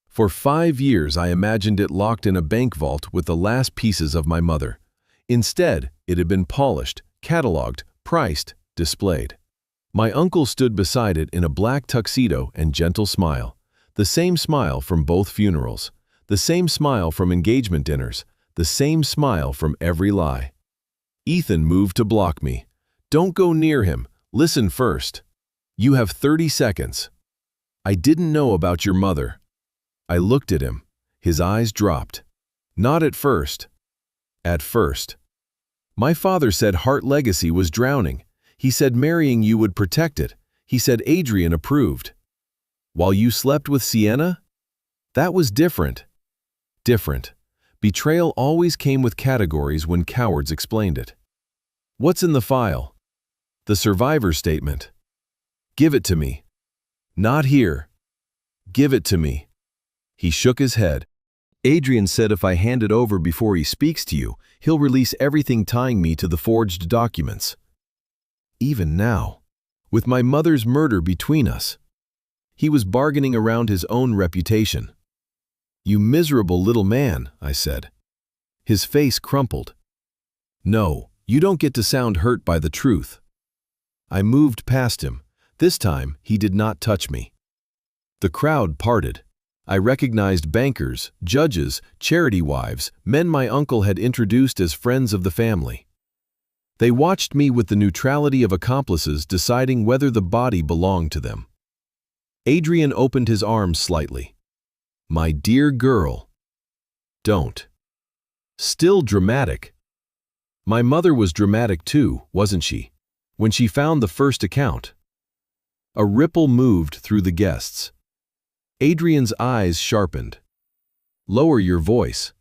For 5 years I imagined it locked in a bank vault with the last pieces of my mother. Instead, it had been polished, catalogued, priced, displayed. My uncle stood beside it in a black tuxedo and gentle smile. The same smile from both funerals. The same smile from engagement dinners. The same smile from every lie. Ethan moved to block me. Don't go near him. Listen first. You have 30 seconds. I didn't know about your mother. I looked at him. His eyes dropped. Not at first. At first. My father said Hart Legacy was drowning. He said marrying you would protect it. He said Adrian approved. While you slept with Sienna? That was different. Different. Betrayal always came with categories when cowards explained it. What's in the file? The survivor statement. Give it to me. Not here. Give it to me. He shook his head. Adrian said if I hand it over before he speaks to you, he'll release everything tying me to the forged documents. Even now, with my mother's murder between us, he was bargaining around his own reputation. You miserable little man, I said. His face crumpled. No, you don't get to sound hurt by the truth. I moved past him. This time, he did not touch me. The crowd parted. I recognized bankers, judges, charity wives, men my uncle had introduced as friends of the family. They watched me with the neutrality of accomplices deciding whether the body belonged to them. Adrian opened his arms slightly. My dear girl. Don't. Still dramatic. My mother was dramatic too, wasn't she, when she found the first account? A ripple moved through the guests. Adrian's eyes sharpened. Lower your voice.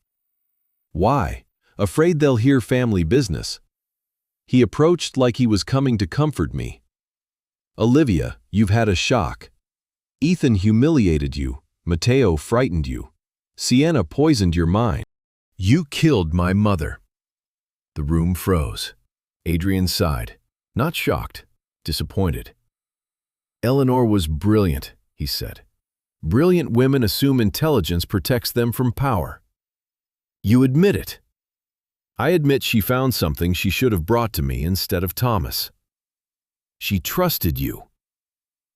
Why? Afraid they'll hear family business. He approached like he was coming to comfort me. Olivia, you've had a shock. Ethan humiliated you. Mateo frightened you. Sienna poisoned your mind. You killed my mother. The room froze. Adrian sighed, not shocked, disappointed. Eleanor was brilliant, he said. Brilliant women assume intelligence protects them from power. You admit it. I admit she found something she should have brought to me instead of Thomas. She trusted you.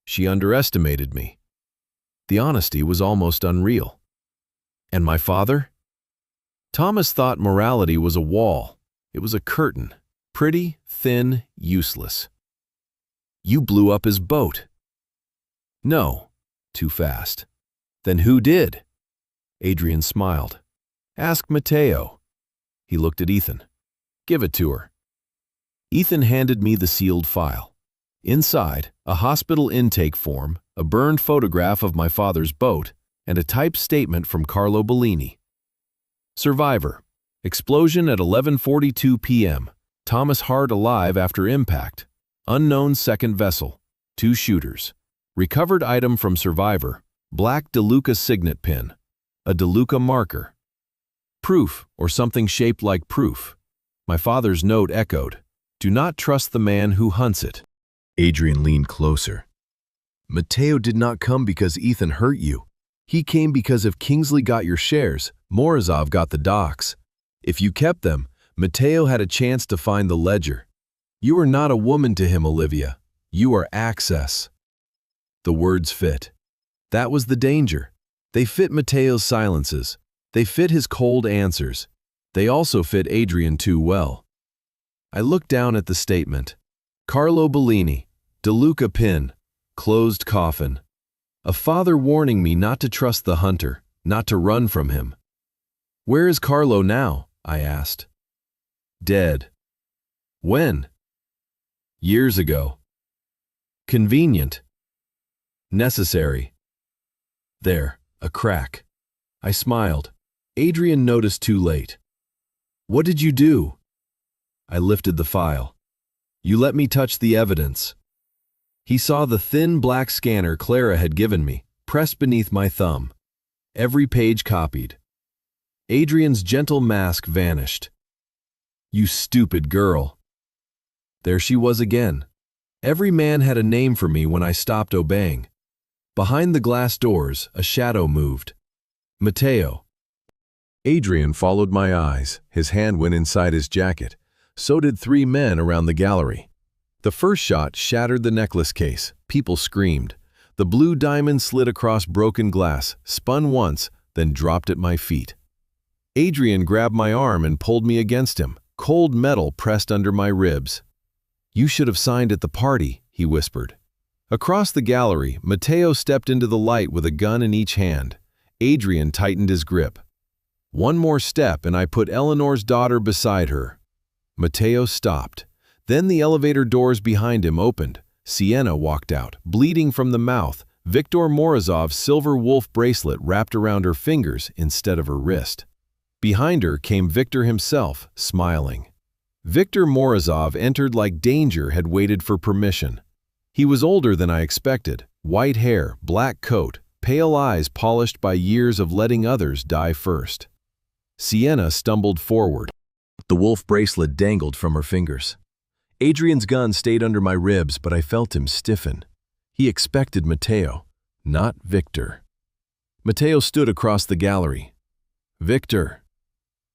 She underestimated me. The honesty was almost unreal. And my father? Thomas thought morality was a wall. It was a curtain, pretty, thin, useless. You blew up his boat. No. Too fast. Then who did? Adrian smiled. Ask Mateo. He looked at Ethan. Give it to her. Ethan handed me the sealed file. Inside, a hospital intake form, a burned photograph of my father's boat, and a typed statement from Carlo Bellini. Survivor. Explosion at 11:42 p.m. Thomas Hart alive after impact. Unknown second vessel. 2 shooters. Recovered item from survivor, black DeLuca signet pin, a DeLuca marker. Proof, or something shaped like proof. My father's note echoed, do not trust the man who hunts it. Adrian leaned closer. Mateo did not come because Ethan hurt you. He came because if Kingsley got your shares, Morozov got the docs. If you kept them, Mateo had a chance to find the ledger. You are not a woman to him, Olivia. You are access. The words fit. That was the danger. They fit Mateo's silences. They fit his cold answers. They also fit Adrian too well. I looked down at the statement. Carlo Bellini, DeLuca pin, closed coffin. A father warning me not to trust the hunter, not to run from him. Where is Carlo now? I asked. Dead. When? Years ago. Convenient. Necessary. There, a crack. I smiled. Adrian noticed too late. What did you do? I lifted the file. You let me touch the evidence. He saw the thin black scanner Clara had given me, pressed beneath my thumb. Every page copied. Adrian's gentle mask vanished. You stupid girl. There she was again. Every man had a name for me when I stopped obeying. Behind the glass doors, a shadow moved. Mateo. Adrian followed my eyes. His hand went inside his jacket. So did 3 men around the gallery. The first shot shattered the necklace case. People screamed. The blue diamond slid across broken glass, spun once, then dropped at my feet. Adrian grabbed my arm and pulled me against him, cold metal pressed under my ribs. You should have signed at the party, he whispered. Across the gallery, Mateo stepped into the light with a gun in each hand. Adrian tightened his grip. One more step and I put Eleanor's daughter beside her. Mateo stopped. Then the elevator doors behind him opened. Sienna walked out, bleeding from the mouth, Viktor Morozov's silver wolf bracelet wrapped around her fingers instead of her wrist. Behind her came Victor himself, smiling. Viktor Morozov entered like danger had waited for permission. He was older than I expected, white hair, black coat, pale eyes polished by years of letting others die first. Sienna stumbled forward. The wolf bracelet dangled from her fingers. Adrian's gun stayed under my ribs, but I felt him stiffen. He expected Matteo, not Viktor. Matteo stood across the gallery. "Viktor."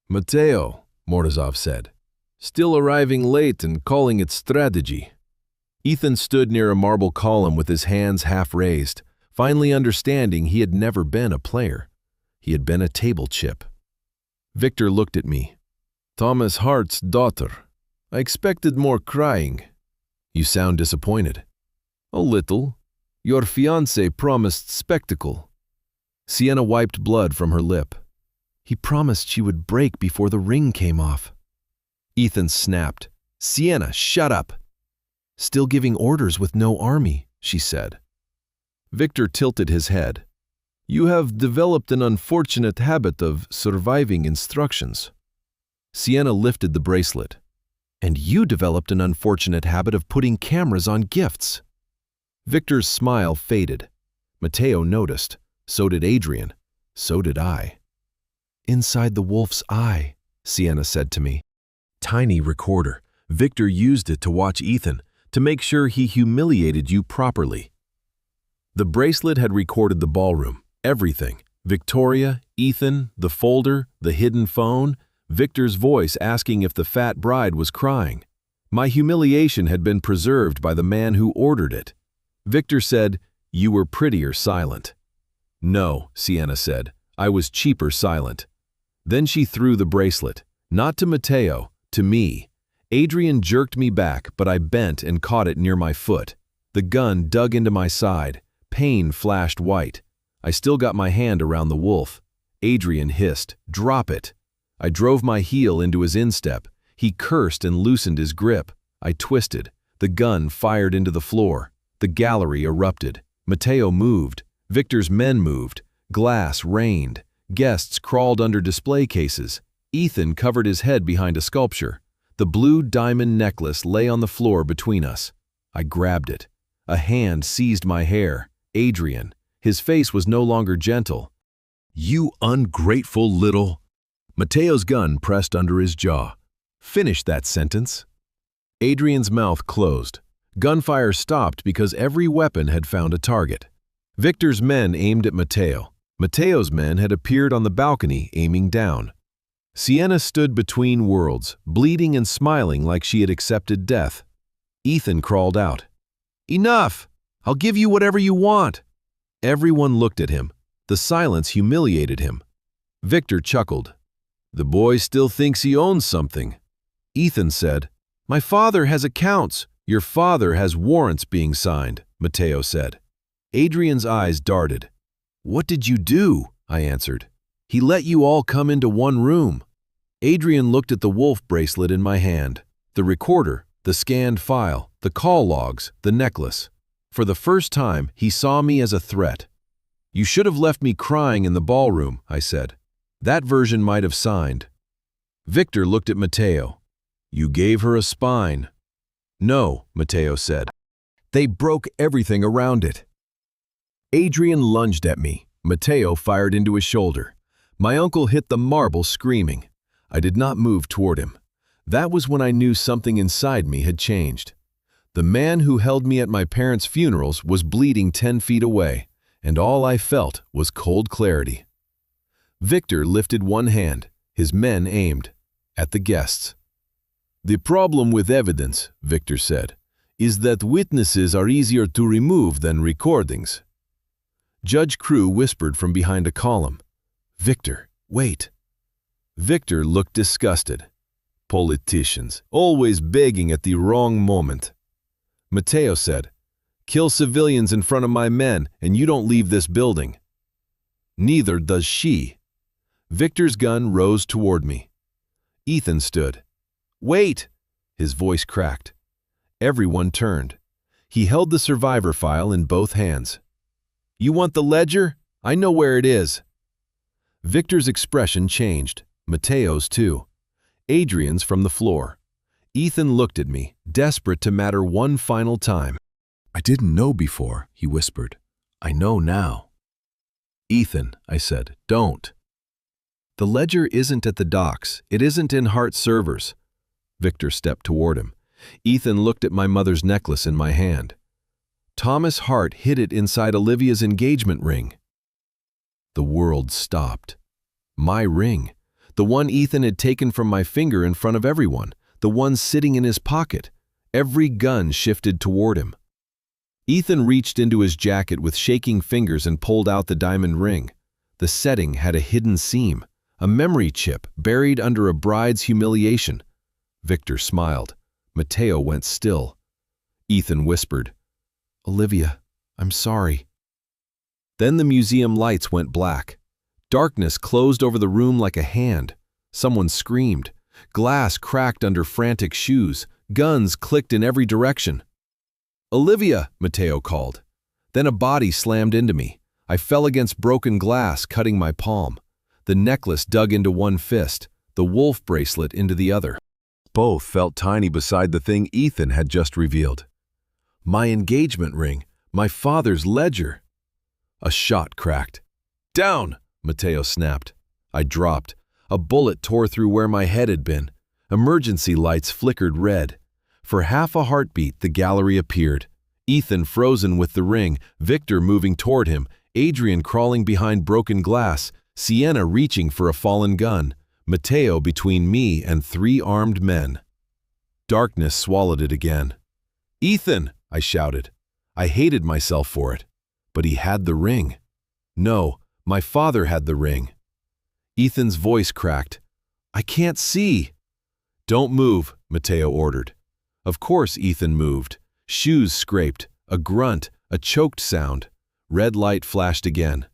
"Matteo," Morozov said. "Still arriving late and calling it strategy." Ethan stood near a marble column with his hands half raised, finally understanding he had never been a player. He had been a table chip. Viktor looked at me. "Thomas Hart's daughter. I expected more crying." "You sound disappointed." "A little. Your fiancé promised spectacle." Sienna wiped blood from her lip. "He promised she would break before the ring came off." Ethan snapped. "Sienna, shut up." "Still giving orders with no army," she said. Viktor tilted his head. "You have developed an unfortunate habit of surviving instructions." Sienna lifted the bracelet. "And you developed an unfortunate habit of putting cameras on gifts." Viktor's smile faded. Matteo noticed. So did Adrian. So did I. "Inside the wolf's eye," Sienna said to me. "Tiny recorder. Viktor used it to watch Ethan, to make sure he humiliated you properly." The bracelet had recorded the ballroom, everything. Victoria, Ethan, the folder, the hidden phone, Viktor's voice asking if the fat bride was crying. My humiliation had been preserved by the man who ordered it. Viktor said, "You were prettier silent." "No," Sienna said, "I was cheaper silent." Then she threw the bracelet, not to Matteo, to me. Adrian jerked me back, but I bent and caught it near my foot. The gun dug into my side. Pain flashed white. I still got my hand around the wolf. Adrian hissed, "Drop it." I drove my heel into his instep. He cursed and loosened his grip. I twisted. The gun fired into the floor. The gallery erupted. Matteo moved. Viktor's men moved. Glass rained. Guests crawled under display cases. Ethan covered his head behind a sculpture. The blue diamond necklace lay on the floor between us. I grabbed it. A hand seized my hair. Adrian. His face was no longer gentle. "You ungrateful little—" Matteo's gun pressed under his jaw. "Finish that sentence." Adrian's mouth closed. Gunfire stopped because every weapon had found a target. Viktor's men aimed at Matteo. Matteo's men had appeared on the balcony, aiming down. Sienna stood between worlds, bleeding and smiling like she had accepted death. Ethan crawled out. "Enough! I'll give you whatever you want." Everyone looked at him. The silence humiliated him. Viktor chuckled. "The boy still thinks he owns something." Ethan said, "My father has accounts. Your father has warrants being signed," Matteo said. Adrian's eyes darted. "What did you do?" I answered. "He let you all come into one room." Adrian looked at the wolf bracelet in my hand, the recorder, the scanned file, the call logs, the necklace. For the first time, he saw me as a threat. "You should have left me crying in the ballroom," I said. "That version might have signed." Viktor looked at Matteo. "You gave her a spine." "No," Matteo said. "They broke everything around it." Adrian lunged at me. Matteo fired into his shoulder. My uncle hit the marble screaming. I did not move toward him. That was when I knew something inside me had changed. The man who held me at my parents' funerals was bleeding 10 feet away, and all I felt was cold clarity. Viktor lifted one hand. His men aimed at the guests. "The problem with evidence," Viktor said, "is that witnesses are easier to remove than recordings." Judge Crew whispered from behind a column, "Viktor, wait." Viktor looked disgusted. "Politicians, always begging at the wrong moment." Matteo said, "Kill civilians in front of my men, and you don't leave this building." "Neither does she." Viktor's gun rose toward me. Ethan stood. "Wait!" His voice cracked. Everyone turned. He held the survivor file in both hands. "You want the ledger? I know where it is." Viktor's expression changed. Matteo's too. Adrian's from the floor. Ethan looked at me, desperate to matter one final time. I didn't know before, he whispered. I know now. Ethan, I said, don't. The ledger isn't at the docks. It isn't in Hart's servers. Victor stepped toward him. Ethan looked at my mother's necklace in my hand. Thomas Hart hid it inside Olivia's engagement ring. The world stopped. My ring. The one Ethan had taken from my finger in front of everyone. The one sitting in his pocket. Every gun shifted toward him. Ethan reached into his jacket with shaking fingers and pulled out the diamond ring. The setting had a hidden seam, a memory chip buried under a bride's humiliation. Victor smiled. Mateo went still. Ethan whispered, "Olivia, I'm sorry." Then the museum lights went black. Darkness closed over the room like a hand. Someone screamed. Glass cracked under frantic shoes. Guns clicked in every direction. "Olivia," Mateo called. Then a body slammed into me. I fell against broken glass, cutting my palm. The necklace dug into one fist, the wolf bracelet into the other. Both felt tiny beside the thing Ethan had just revealed. My engagement ring, my father's ledger. A shot cracked. "Down!" Mateo snapped. I dropped. A bullet tore through where my head had been. Emergency lights flickered red. For half a heartbeat, the gallery appeared. Ethan frozen with the ring, Victor moving toward him, Adrian crawling behind broken glass, Sienna reaching for a fallen gun, Mateo between me and 3 armed men. Darkness swallowed it again. "Ethan!" I shouted. I hated myself for it. But he had the ring. No, my father had the ring. Ethan's voice cracked. "I can't see." "Don't move," Mateo ordered. Of course Ethan moved. Shoes scraped, a grunt, a choked sound. Red light flashed again.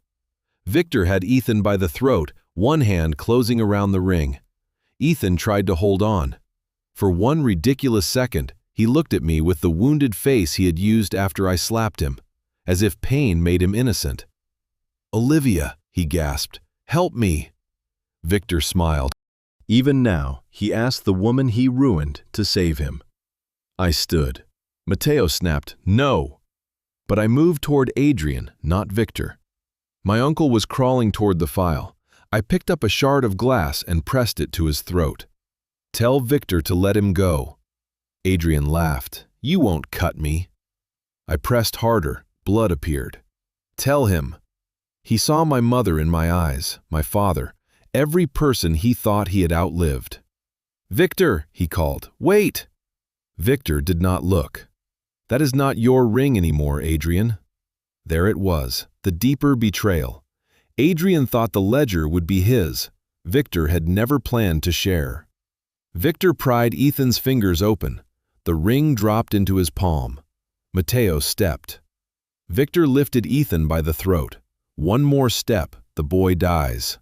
Victor had Ethan by the throat, one hand closing around the ring. Ethan tried to hold on. For one ridiculous second, he looked at me with the wounded face he had used after I slapped him, as if pain made him innocent. "Olivia," he gasped, "help me." Victor smiled. Even now, he asked the woman he ruined to save him. I stood. Mateo snapped, "No." But I moved toward Adrian, not Victor. My uncle was crawling toward the file. I picked up a shard of glass and pressed it to his throat. "Tell Victor to let him go." Adrian laughed. "You won't cut me." I pressed harder. Blood appeared. "Tell him." He saw my mother in my eyes, my father, every person he thought he had outlived. "Victor," he called, "wait!" Victor did not look. "That is not your ring anymore, Adrian." There it was, the deeper betrayal. Adrian thought the ledger would be his. Victor had never planned to share. Victor pried Ethan's fingers open. The ring dropped into his palm. Mateo stepped. Victor lifted Ethan by the throat. One more step, the boy dies.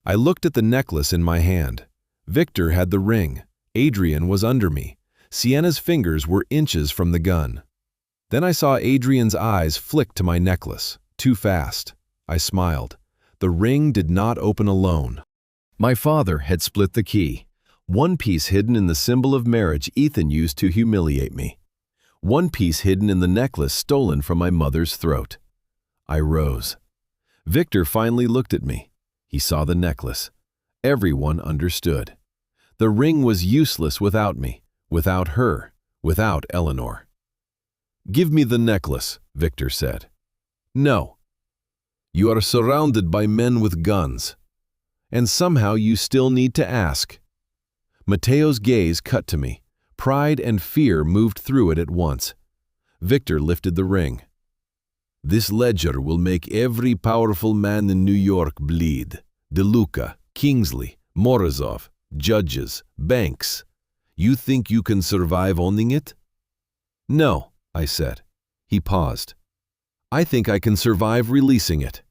I looked at the necklace in my hand. Victor had the ring. Adrian was under me. Sienna's fingers were inches from the gun. Then I saw Adrian's eyes flick to my necklace, too fast. I smiled. The ring did not open alone. My father had split the key. One piece hidden in the symbol of marriage Ethan used to humiliate me. One piece hidden in the necklace stolen from my mother's throat. I rose. Victor finally looked at me. He saw the necklace. Everyone understood. The ring was useless without me, without her, without Eleanor. "Give me the necklace," Victor said. "No." "You are surrounded by men with guns. And somehow you still need to ask." Mateo's gaze cut to me. Pride and fear moved through it at once. Victor lifted the ring. "This ledger will make every powerful man in New York bleed. DeLuca, Kingsley, Morozov, judges, banks. You think you can survive owning it?" "No," I said. He paused. "I think I can survive releasing it."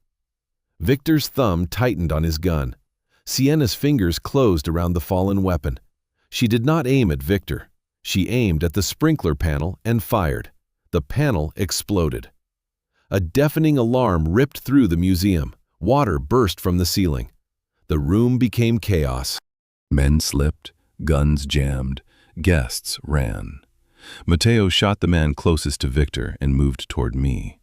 Victor's thumb tightened on his gun. Sienna's fingers closed around the fallen weapon. She did not aim at Victor. She aimed at the sprinkler panel and fired. The panel exploded. A deafening alarm ripped through the museum. Water burst from the ceiling. The room became chaos. Men slipped, guns jammed, Guests ran. Matteo shot the man closest to Victor and moved toward me.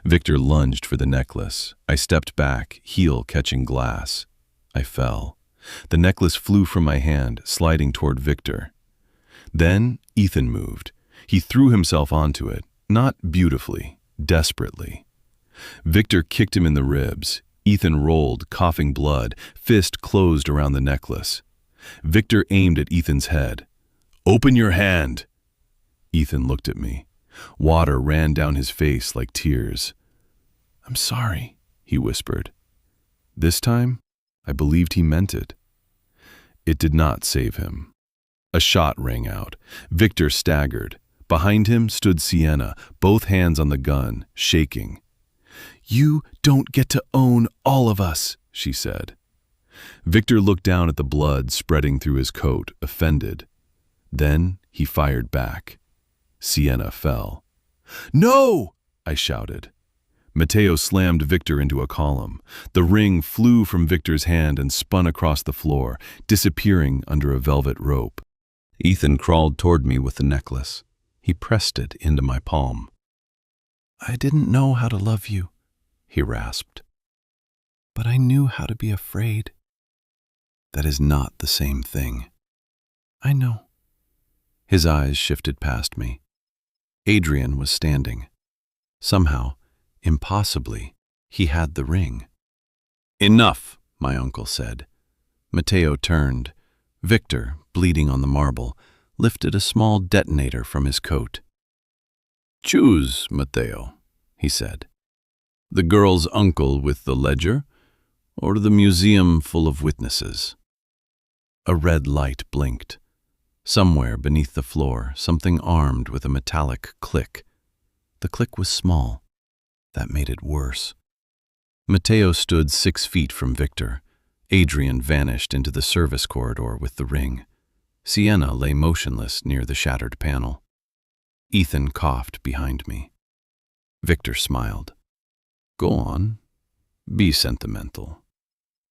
Victor lunged for the necklace. I stepped back, heel catching glass. I fell. The necklace flew from my hand, sliding toward Victor. Then Ethan moved. He threw himself onto it, not beautifully, desperately. Victor kicked him in the ribs. Ethan rolled, coughing blood, fist closed around the necklace. Victor aimed at Ethan's head. "Open your hand!" Ethan looked at me. Water ran down his face like tears. "I'm sorry," he whispered. This time, I believed he meant it. It did not save him. A shot rang out. Victor staggered. Behind him stood Sienna, both hands on the gun, shaking. "You don't get to own all of us," she said. Victor looked down at the blood spreading through his coat, offended. Then he fired back. Sienna fell. "No!" I shouted. Matteo slammed Victor into a column. The ring flew from Victor's hand and spun across the floor, disappearing under a velvet rope. Ethan crawled toward me with the necklace. He pressed it into my palm. "I didn't know how to love you," he rasped. "But I knew how to be afraid." "That is not the same thing." "I know." His eyes shifted past me. Adrian was standing. Somehow, impossibly, he had the ring. "Enough," my uncle said. Matteo turned. Victor, bleeding on the marble, lifted a small detonator from his coat. "Choose, Matteo," he said. "The girl's uncle with the ledger, or the museum full of witnesses?" A red light blinked. Somewhere beneath the floor, something armed with a metallic click. The click was small. That made it worse. Matteo stood 6 feet from Victor. Adrian vanished into the service corridor with the ring. Sienna lay motionless near the shattered panel. Ethan coughed behind me. Victor smiled. "Go on. Be sentimental.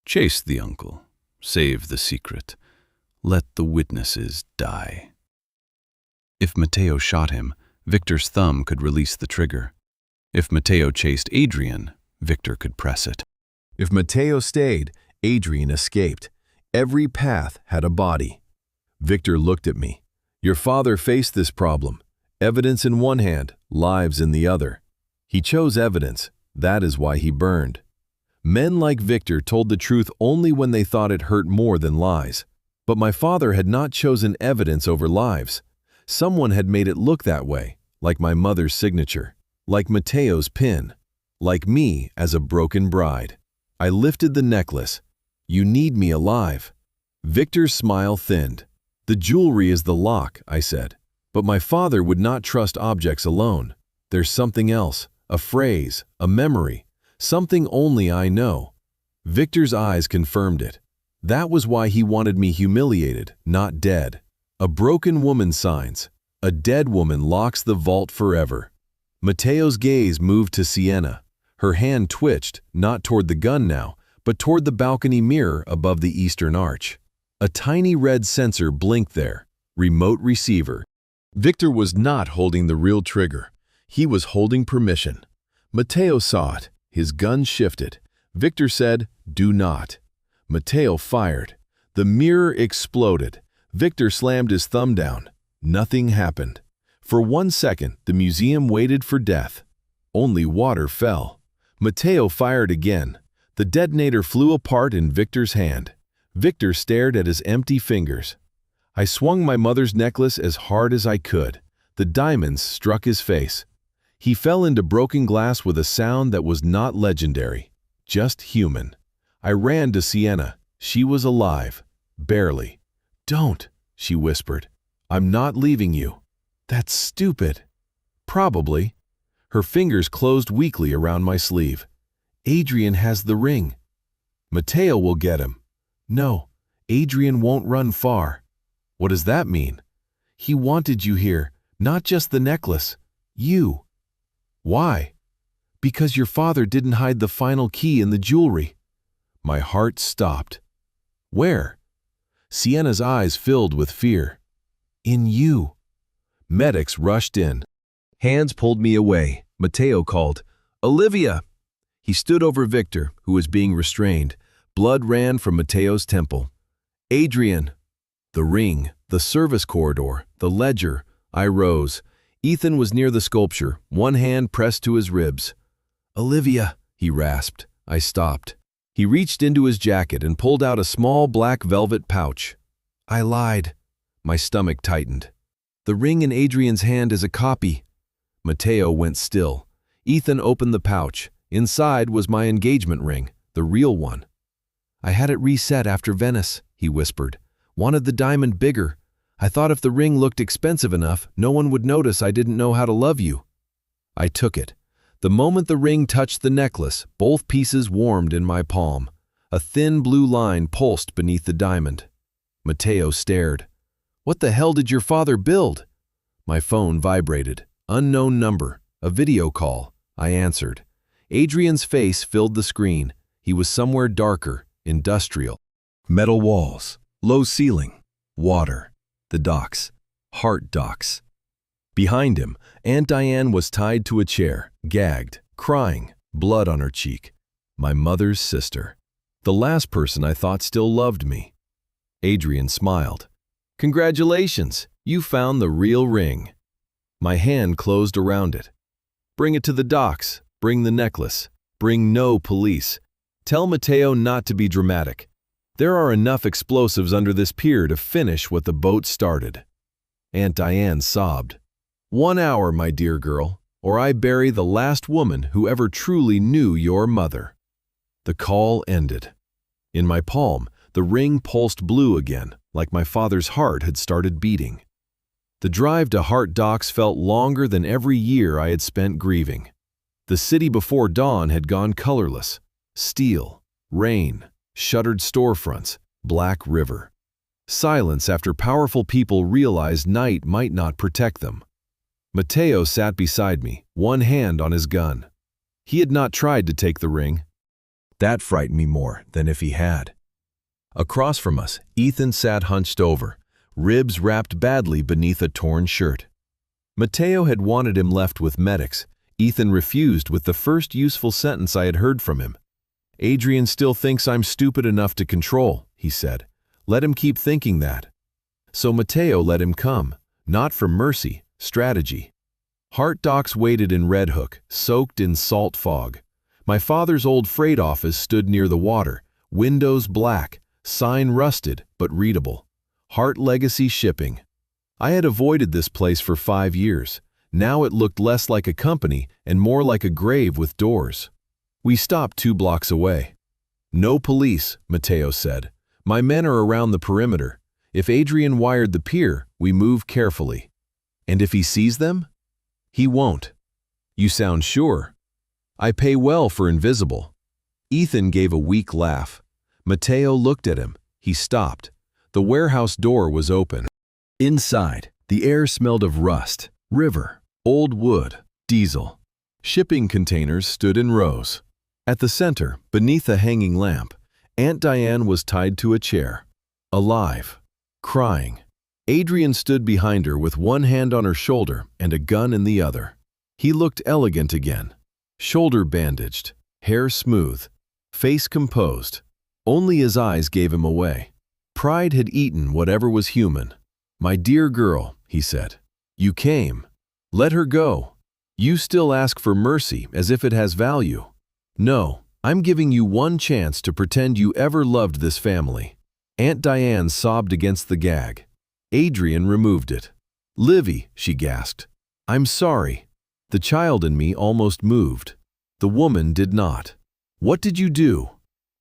Chase the uncle. Save the secret. Let the witnesses die." If Matteo shot him, Victor's thumb could release the trigger. If Matteo chased Adrian, Victor could press it. If Matteo stayed, Adrian escaped. Every path had a body. Victor looked at me. "Your father faced this problem. Evidence in one hand, lives in the other. He chose evidence. That is why he burned." Men like Victor told the truth only when they thought it hurt more than lies. But my father had not chosen evidence over lives. Someone had made it look that way, like my mother's signature, like Matteo's pin, like me as a broken bride. I lifted the necklace. "You need me alive." Victor's smile thinned. "The jewelry is the lock," I said. "But my father would not trust objects alone. There's something else, a phrase, a memory, something only I know." Victor's eyes confirmed it. That was why he wanted me humiliated, not dead. A broken woman signs. A dead woman locks the vault forever. Matteo's gaze moved to Sienna. Her hand twitched, not toward the gun now, but toward the balcony mirror above the eastern arch. A tiny red sensor blinked there. Remote receiver. Victor was not holding the real trigger. He was holding permission. Matteo saw it. His gun shifted. Victor said, "Do not." Matteo fired. The mirror exploded. Victor slammed his thumb down. Nothing happened. For 1 second, the museum waited for death. Only water fell. Matteo fired again. The detonator flew apart in Victor's hand. Victor stared at his empty fingers. I swung my mother's necklace as hard as I could. The diamonds struck his face. He fell into broken glass with a sound that was not legendary, just human. I ran to Sienna. She was alive. Barely. "Don't," she whispered. "I'm not leaving you." "That's stupid." "Probably." Her fingers closed weakly around my sleeve. "Adrian has the ring." "Matteo will get him." "No, Adrian won't run far." "What does that mean?" "He wanted you here, not just the necklace. You." "Why?" "Because your father didn't hide the final key in the jewelry." My heart stopped. "Where?" Sienna's eyes filled with fear. In you. Medics rushed in. Hands pulled me away. Mateo called, "Olivia!" He stood over Victor, who was being restrained. Blood ran from Mateo's temple. "Adrian!" The ring, the service corridor, the ledger. I rose. Ethan was near the sculpture, one hand pressed to his ribs. "Olivia," he rasped. I stopped. He reached into his jacket and pulled out a small black velvet pouch. I lied. My stomach tightened. "The ring in Adrian's hand is a copy." Mateo went still. Ethan opened the pouch. Inside was my engagement ring, the real one. "I had it reset after Venice," he whispered. "Wanted the diamond bigger. I thought if the ring looked expensive enough, no one would notice I didn't know how to love you." I took it. The moment the ring touched the necklace, both pieces warmed in my palm. A thin blue line pulsed beneath the diamond. Mateo stared. "What the hell did your father build?" My phone vibrated. Unknown number. A video call. I answered. Adrian's face filled the screen. He was somewhere darker, industrial. Metal walls, low ceiling, water, the docks, heart docks. Behind him, Aunt Diane was tied to a chair, gagged, crying, blood on her cheek. My mother's sister. The last person I thought still loved me. Adrian smiled. "Congratulations, you found the real ring." My hand closed around it. "Bring it to the docks. Bring the necklace. Bring no police. Tell Mateo not to be dramatic. There are enough explosives under this pier to finish what the boat started." Aunt Diane sobbed. "1 hour, my dear girl, or I bury the last woman who ever truly knew your mother." The call ended. In my palm, the ring pulsed blue again, like my father's heart had started beating. The drive to Hart Docks felt longer than every year I had spent grieving. The city before dawn had gone colorless. Steel, rain, shuttered storefronts, black river. Silence after powerful people realized night might not protect them. Mateo sat beside me, one hand on his gun. He had not tried to take the ring. That frightened me more than if he had. Across from us, Ethan sat hunched over, ribs wrapped badly beneath a torn shirt. Mateo had wanted him left with medics. Ethan refused with the first useful sentence I had heard from him. "Adrian still thinks I'm stupid enough to control," he said. "Let him keep thinking that." So Mateo let him come, not for mercy, strategy. Hart Docks waited in Red Hook, soaked in salt fog. My father's old freight office stood near the water, windows black, sign rusted but readable. Hart Legacy Shipping. I had avoided this place for 5 years. Now it looked less like a company and more like a grave with doors. We stopped 2 blocks away. "No police," Mateo said. "My men are around the perimeter. If Adrian wired the pier, we move carefully." "And if he sees them?" "He won't." "You sound sure." "I pay well for invisible." Ethan gave a weak laugh. Mateo looked at him. He stopped. The warehouse door was open. Inside, the air smelled of rust, river, old wood, diesel. Shipping containers stood in rows. At the center, beneath a hanging lamp, Aunt Diane was tied to a chair, alive, crying. Adrian stood behind her with one hand on her shoulder and a gun in the other. He looked elegant again, shoulder bandaged, hair smooth, face composed. Only his eyes gave him away. Pride had eaten whatever was human. "My dear girl," he said, "you came. Let her go. You still ask for mercy as if it has value. No, I'm giving you one chance to pretend you ever loved this family." Aunt Diane sobbed against the gag. Adrian removed it. "Livy," she gasped, "I'm sorry." The child in me almost moved. The woman did not. "What did you do?"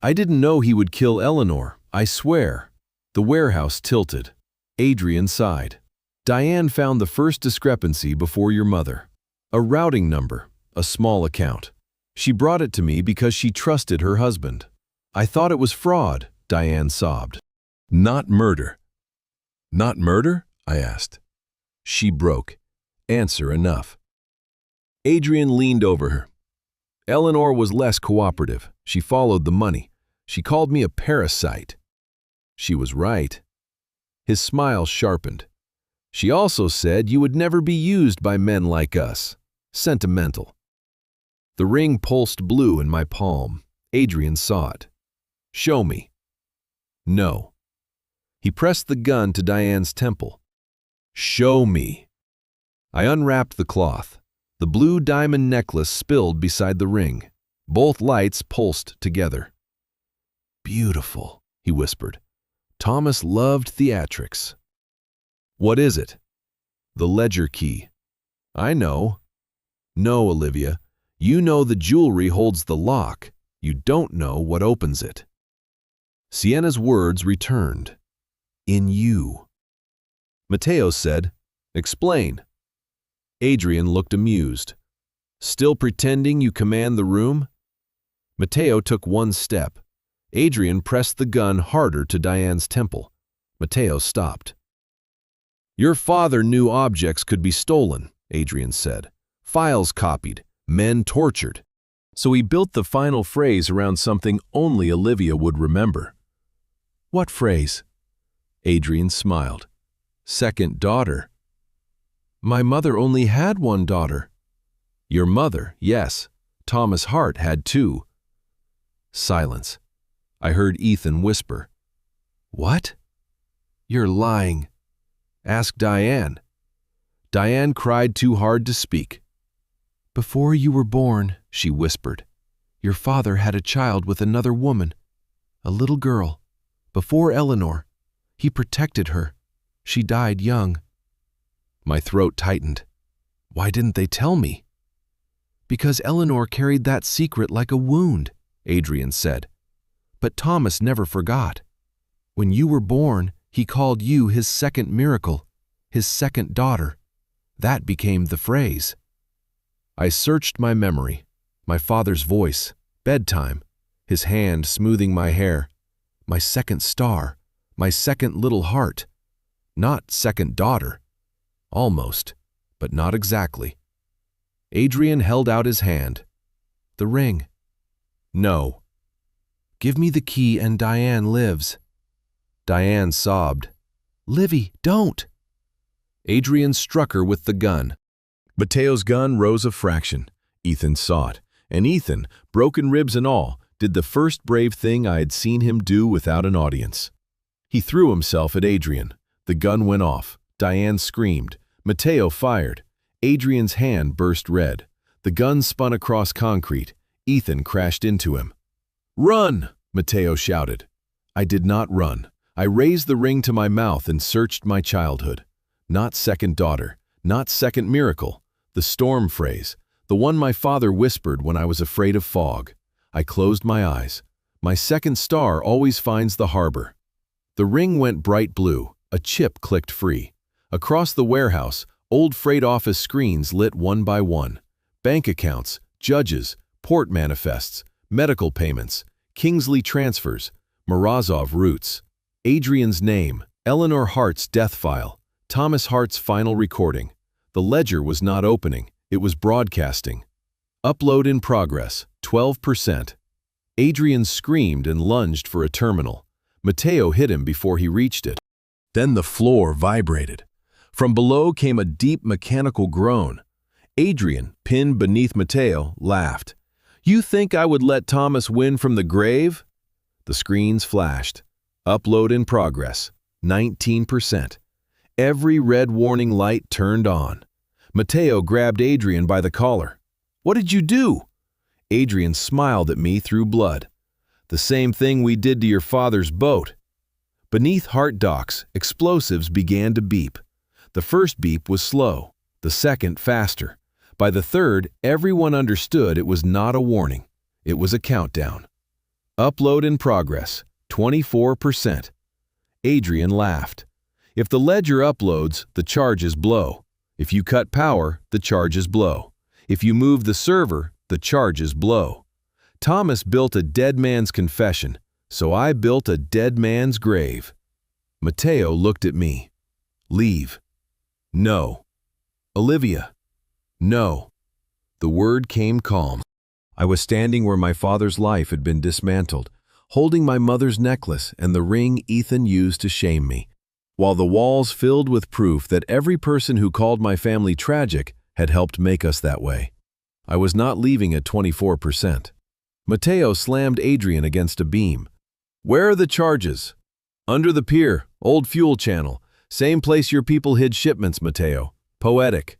"I didn't know he would kill Eleanor, I swear." The warehouse tilted. Adrian sighed. "Diane found the first discrepancy before your mother. A routing number, a small account. She brought it to me because she trusted her husband. I thought it was fraud," Diane sobbed. "Not murder." "Not murder?" I asked. She broke. Answer enough. Adrian leaned over her. "Eleanor was less cooperative. She followed the money. She called me a parasite." She was right. His smile sharpened. She also said you would never be used by men like us. Sentimental. The ring pulsed blue in my palm. Adrian saw it. Show me. No. He pressed the gun to Diane's temple. Show me. I unwrapped the cloth. The blue diamond necklace spilled beside the ring. Both lights pulsed together. Beautiful, he whispered. Thomas loved theatrics. What is it? The ledger key. I know. No, Olivia. You know the jewelry holds the lock. You don't know what opens it. Sienna's words returned. In you. Mateo said, Explain. Adrian looked amused. Still pretending you command the room? Mateo took one step. Adrian pressed the gun harder to Diane's temple. Mateo stopped. Your father knew objects could be stolen, Adrian said. Files copied, men tortured. So he built the final phrase around something only Olivia would remember. What phrase? Adrian smiled. Second daughter. My mother only had one daughter. Your mother, yes. Thomas Hart had two. Silence. I heard Ethan whisper. What? You're lying. Ask Diane. Diane cried too hard to speak. Before you were born, she whispered, your father had a child with another woman, a little girl. Before Eleanor, he protected her. She died young. My throat tightened. Why didn't they tell me? Because Eleanor carried that secret like a wound, Adrian said. But Thomas never forgot. When you were born, he called you his second miracle, his second daughter. That became the phrase. I searched my memory, my father's voice, bedtime, his hand smoothing my hair, my second star, my second little heart. Not second daughter. Almost, but not exactly. Adrian held out his hand. The ring. No. Give me the key and Diane lives. Diane sobbed. Livy, don't. Adrian struck her with the gun. Mateo's gun rose a fraction. Ethan saw it, and Ethan, broken ribs and all, did the first brave thing I had seen him do without an audience. He threw himself at Adrian. The gun went off. Diane screamed. Mateo fired. Adrian's hand burst red. The gun spun across concrete. Ethan crashed into him. Run! Mateo shouted. I did not run. I raised the ring to my mouth and searched my childhood. Not second daughter, not second miracle. The storm phrase, the one my father whispered when I was afraid of fog. I closed my eyes. My second star always finds the harbor. The ring went bright blue. A chip clicked free. Across the warehouse, old freight office screens lit one by one. Bank accounts, judges, port manifests, medical payments, Kingsley transfers, Morozov routes, Adrian's name, Eleanor Hart's death file, Thomas Hart's final recording. The ledger was not opening, it was broadcasting. Upload in progress, 12%. Adrian screamed and lunged for a terminal. Mateo hit him before he reached it. Then the floor vibrated. From below came a deep mechanical groan. Adrian, pinned beneath Mateo, laughed. You think I would let Thomas win from the grave? The screens flashed. Upload in progress, 19%. Every red warning light turned on. Mateo grabbed Adrian by the collar. What did you do? Adrian smiled at me through blood. The same thing we did to your father's boat. Beneath Hart docks, explosives began to beep. The first beep was slow, the second faster. By the third, everyone understood it was not a warning. It was a countdown. Upload in progress, 24%. Adrian laughed. If the ledger uploads, the charges blow. If you cut power, the charges blow. If you move the server, the charges blow. Thomas built a dead man's confession, so I built a dead man's grave. Mateo looked at me. Leave. No. Olivia. No. The word came calm. I was standing where my father's life had been dismantled, holding my mother's necklace and the ring Ethan used to shame me. while the walls filled with proof that every person who called my family tragic had helped make us that way. I was not leaving at 24%. Mateo slammed Adrian against a beam. "Where are the charges?" "Under the pier, old fuel channel. Same place your people hid shipments, Mateo. Poetic."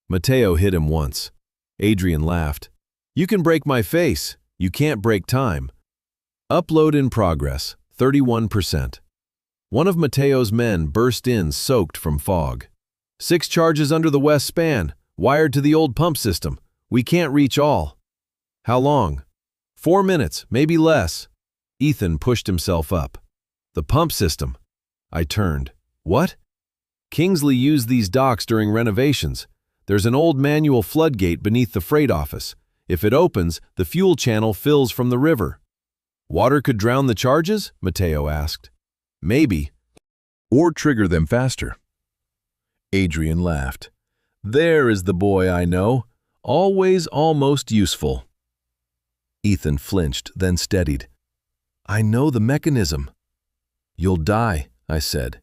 Mateo hit him once. Adrian laughed. "You can break my face. You can't break time." Upload in progress, 31%. One of Mateo's men burst in soaked from fog. "6 charges under the west span, wired to the old pump system. We can't reach all." "How long?" 4 minutes, maybe less." Ethan pushed himself up. "The pump system." I turned. "What?" "Kingsley used these docks during renovations. There's an old manual floodgate beneath the freight office. If it opens, the fuel channel fills from the river." "Water could drown the charges?" Mateo asked. "Maybe. Or trigger them faster." Adrian laughed. "There is the boy I know. Always almost useful." Ethan flinched, then steadied. "I know the mechanism." "You'll die," I said.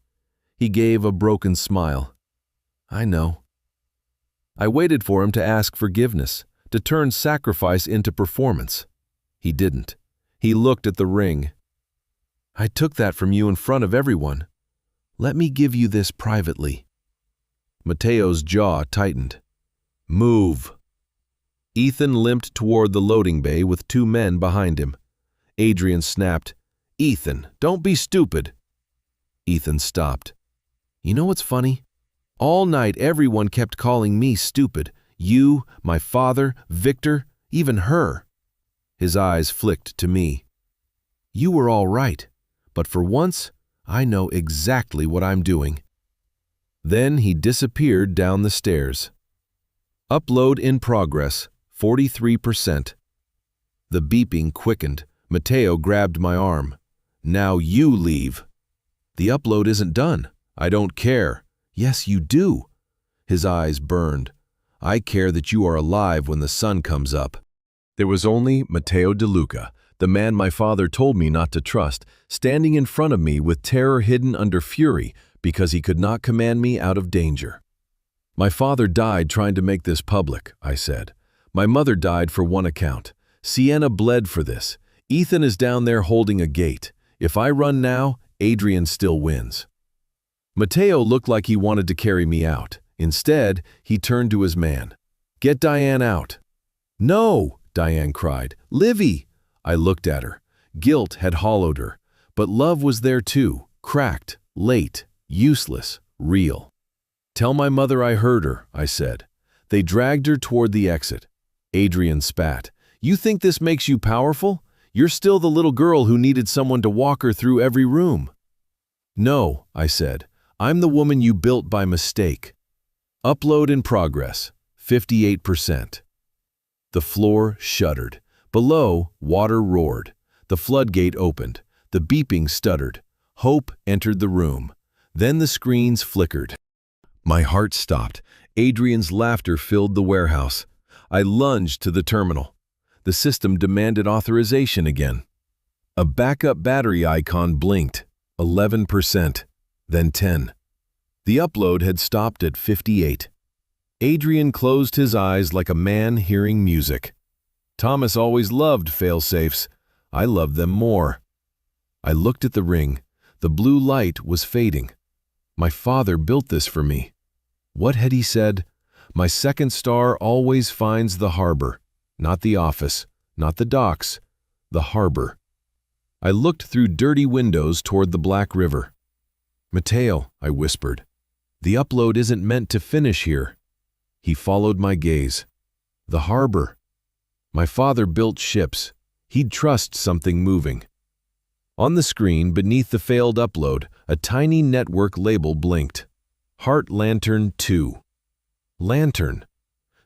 He gave a broken smile. "I know." I waited for him to ask forgiveness, to turn sacrifice into performance. He didn't. He looked at the ring. "I took that from you in front of everyone. Let me give you this privately." Mateo's jaw tightened. "Move." Ethan limped toward the loading bay with 2 men behind him. Adrian snapped, "Ethan, don't be stupid." Ethan stopped. "You know what's funny? All night everyone kept calling me stupid. You, my father, Victor, even her." His eyes flicked to me. "You were all right, but for once, I know exactly what I'm doing." Then he disappeared down the stairs. Upload in progress, 43%. The beeping quickened. Mateo grabbed my arm. "Now you leave." "The upload isn't done." "I don't care." "Yes, you do." His eyes burned. "I care that you are alive when the sun comes up." There was only Mateo De Luca, the man my father told me not to trust, standing in front of me with terror hidden under fury because he could not command me out of danger. "My father died trying to make this public," I said. "My mother died for one account. Sienna bled for this. Ethan is down there holding a gate. If I run now, Adrian still wins." Mateo looked like he wanted to carry me out. Instead, he turned to his man. "Get Diane out." "No!" Diane cried. "Livy!" I looked at her. Guilt had hollowed her, but love was there too, cracked, late, useless, real. "Tell my mother I heard her," I said. They dragged her toward the exit. Adrian spat. "You think this makes you powerful? You're still the little girl who needed someone to walk her through every room." "No," I said. "I'm the woman you built by mistake." Upload in progress, 58%. The floor shuddered. Below, water roared. The floodgate opened. The beeping stuttered. Hope entered the room. Then the screens flickered. My heart stopped. Adrian's laughter filled the warehouse. I lunged to the terminal. The system demanded authorization again. A backup battery icon blinked. 11%. Then 10. The upload had stopped at 58. Adrian closed his eyes like a man hearing music. Thomas always loved failsafes. I loved them more. I looked at the ring. The blue light was fading. My father built this for me. What had he said? My second star always finds the harbor, not the office, not the docks, the harbor. I looked through dirty windows toward the Black River. "Mateo," I whispered, "the upload isn't meant to finish here." He followed my gaze. "The harbor. My father built ships. He'd trust something moving." On the screen, beneath the failed upload, a tiny network label blinked. Heart Lantern 2. Lantern.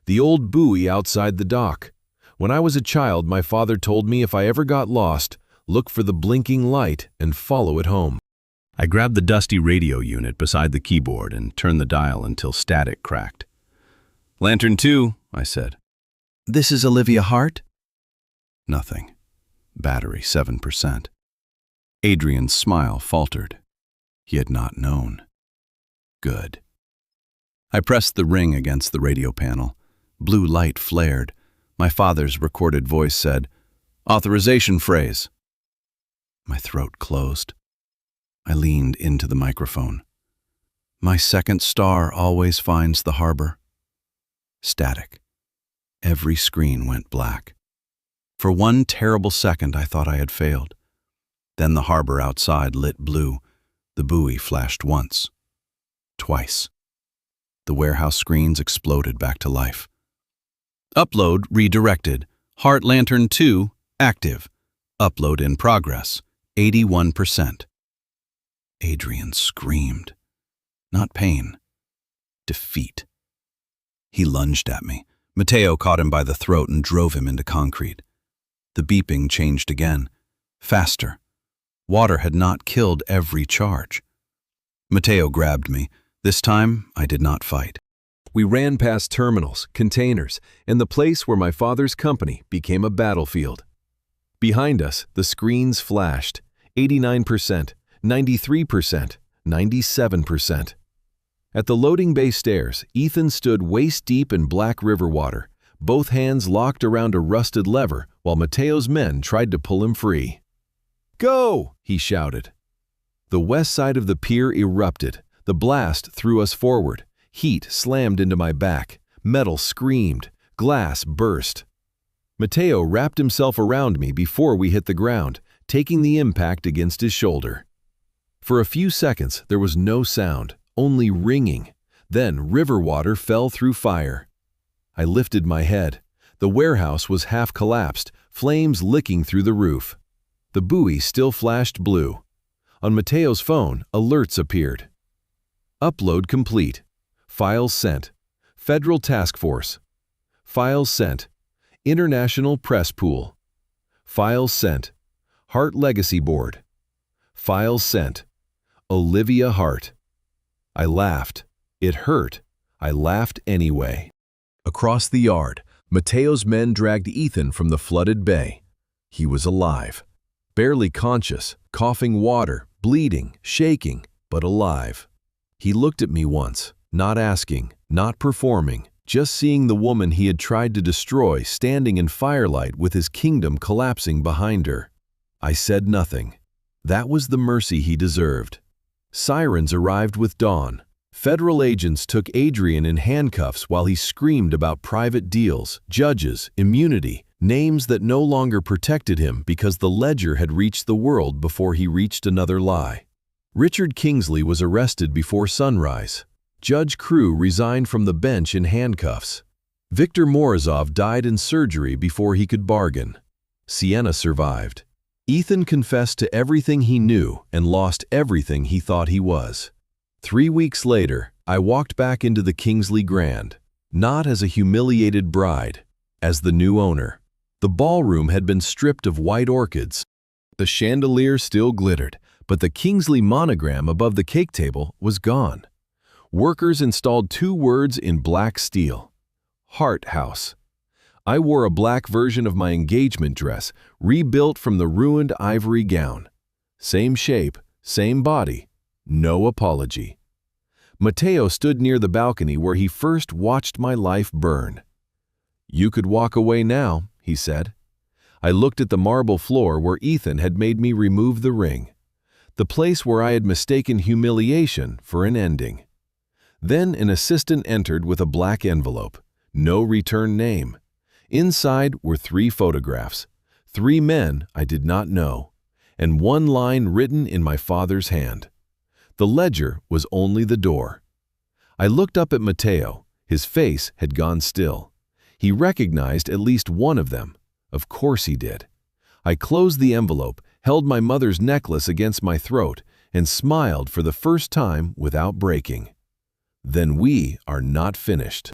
The old buoy outside the dock. When I was a child, my father told me if I ever got lost, look for the blinking light and follow it home. I grabbed the dusty radio unit beside the keyboard and turned the dial until static cracked. "Lantern 2, I said. "This is Olivia Hart?" Nothing. Battery 7%. Adrian's smile faltered. He had not known. Good. I pressed the ring against the radio panel. Blue light flared. My father's recorded voice said, "Authorization phrase." My throat closed. I leaned into the microphone. "My second star always finds the harbor." Static. Every screen went black. For one terrible second, I thought I had failed. Then the harbor outside lit blue. The buoy flashed once. Twice. The warehouse screens exploded back to life. Upload redirected. Heart Lantern 2 active. Upload in progress. 81%. Adrian screamed. Not pain. Defeat. He lunged at me. Mateo caught him by the throat and drove him into concrete. The beeping changed again. Faster. Water had not killed every charge. Mateo grabbed me. This time, I did not fight. We ran past terminals, containers, and the place where my father's company became a battlefield. Behind us, the screens flashed. 89%, 93%, 97%. At the loading bay stairs, Ethan stood waist-deep in black river water, both hands locked around a rusted lever while Mateo's men tried to pull him free. "Go!" he shouted. The west side of the pier erupted. The blast threw us forward. Heat slammed into my back. Metal screamed. Glass burst. Mateo wrapped himself around me before we hit the ground, taking the impact against his shoulder. For a few seconds, there was no sound, only ringing. Then river water fell through fire. I lifted my head. The warehouse was half collapsed, flames licking through the roof. The buoy still flashed blue. On Mateo's phone, alerts appeared. Upload complete. Files sent. Federal Task Force. Files sent. International Press Pool. Files sent. Hart Legacy Board. Files sent. Olivia Hart. I laughed. It hurt. I laughed anyway. Across the yard, Mateo's men dragged Ethan from the flooded bay. He was alive. Barely conscious, coughing water, bleeding, shaking, but alive. He looked at me once, not asking, not performing, just seeing the woman he had tried to destroy standing in firelight with his kingdom collapsing behind her. I said nothing. That was the mercy he deserved. Sirens arrived with dawn. Federal agents took Adrian in handcuffs while he screamed about private deals, judges, immunity, names that no longer protected him because the ledger had reached the world before he reached another lie. Richard Kingsley was arrested before sunrise. Judge Crew resigned from the bench in handcuffs. Victor Morozov died in surgery before he could bargain. Sienna survived. Ethan confessed to everything he knew and lost everything he thought he was. 3 weeks later, I walked back into the Kingsley Grand, not as a humiliated bride, as the new owner. The ballroom had been stripped of white orchids. The chandelier still glittered, but the Kingsley monogram above the cake table was gone. Workers installed 2 words in black steel: Hart House. I wore a black version of my engagement dress, rebuilt from the ruined ivory gown. Same shape, same body, no apology. Mateo stood near the balcony where he first watched my life burn. "You could walk away now," he said. I looked at the marble floor where Ethan had made me remove the ring, the place where I had mistaken humiliation for an ending. Then an assistant entered with a black envelope, no return name. Inside were 3 photographs, 3 men I did not know, and 1 line written in my father's hand. The ledger was only the door. I looked up at Mateo. His face had gone still. He recognized at least one of them. Of course he did. I closed the envelope, held my mother's necklace against my throat, and smiled for the first time without breaking. Then we are not finished.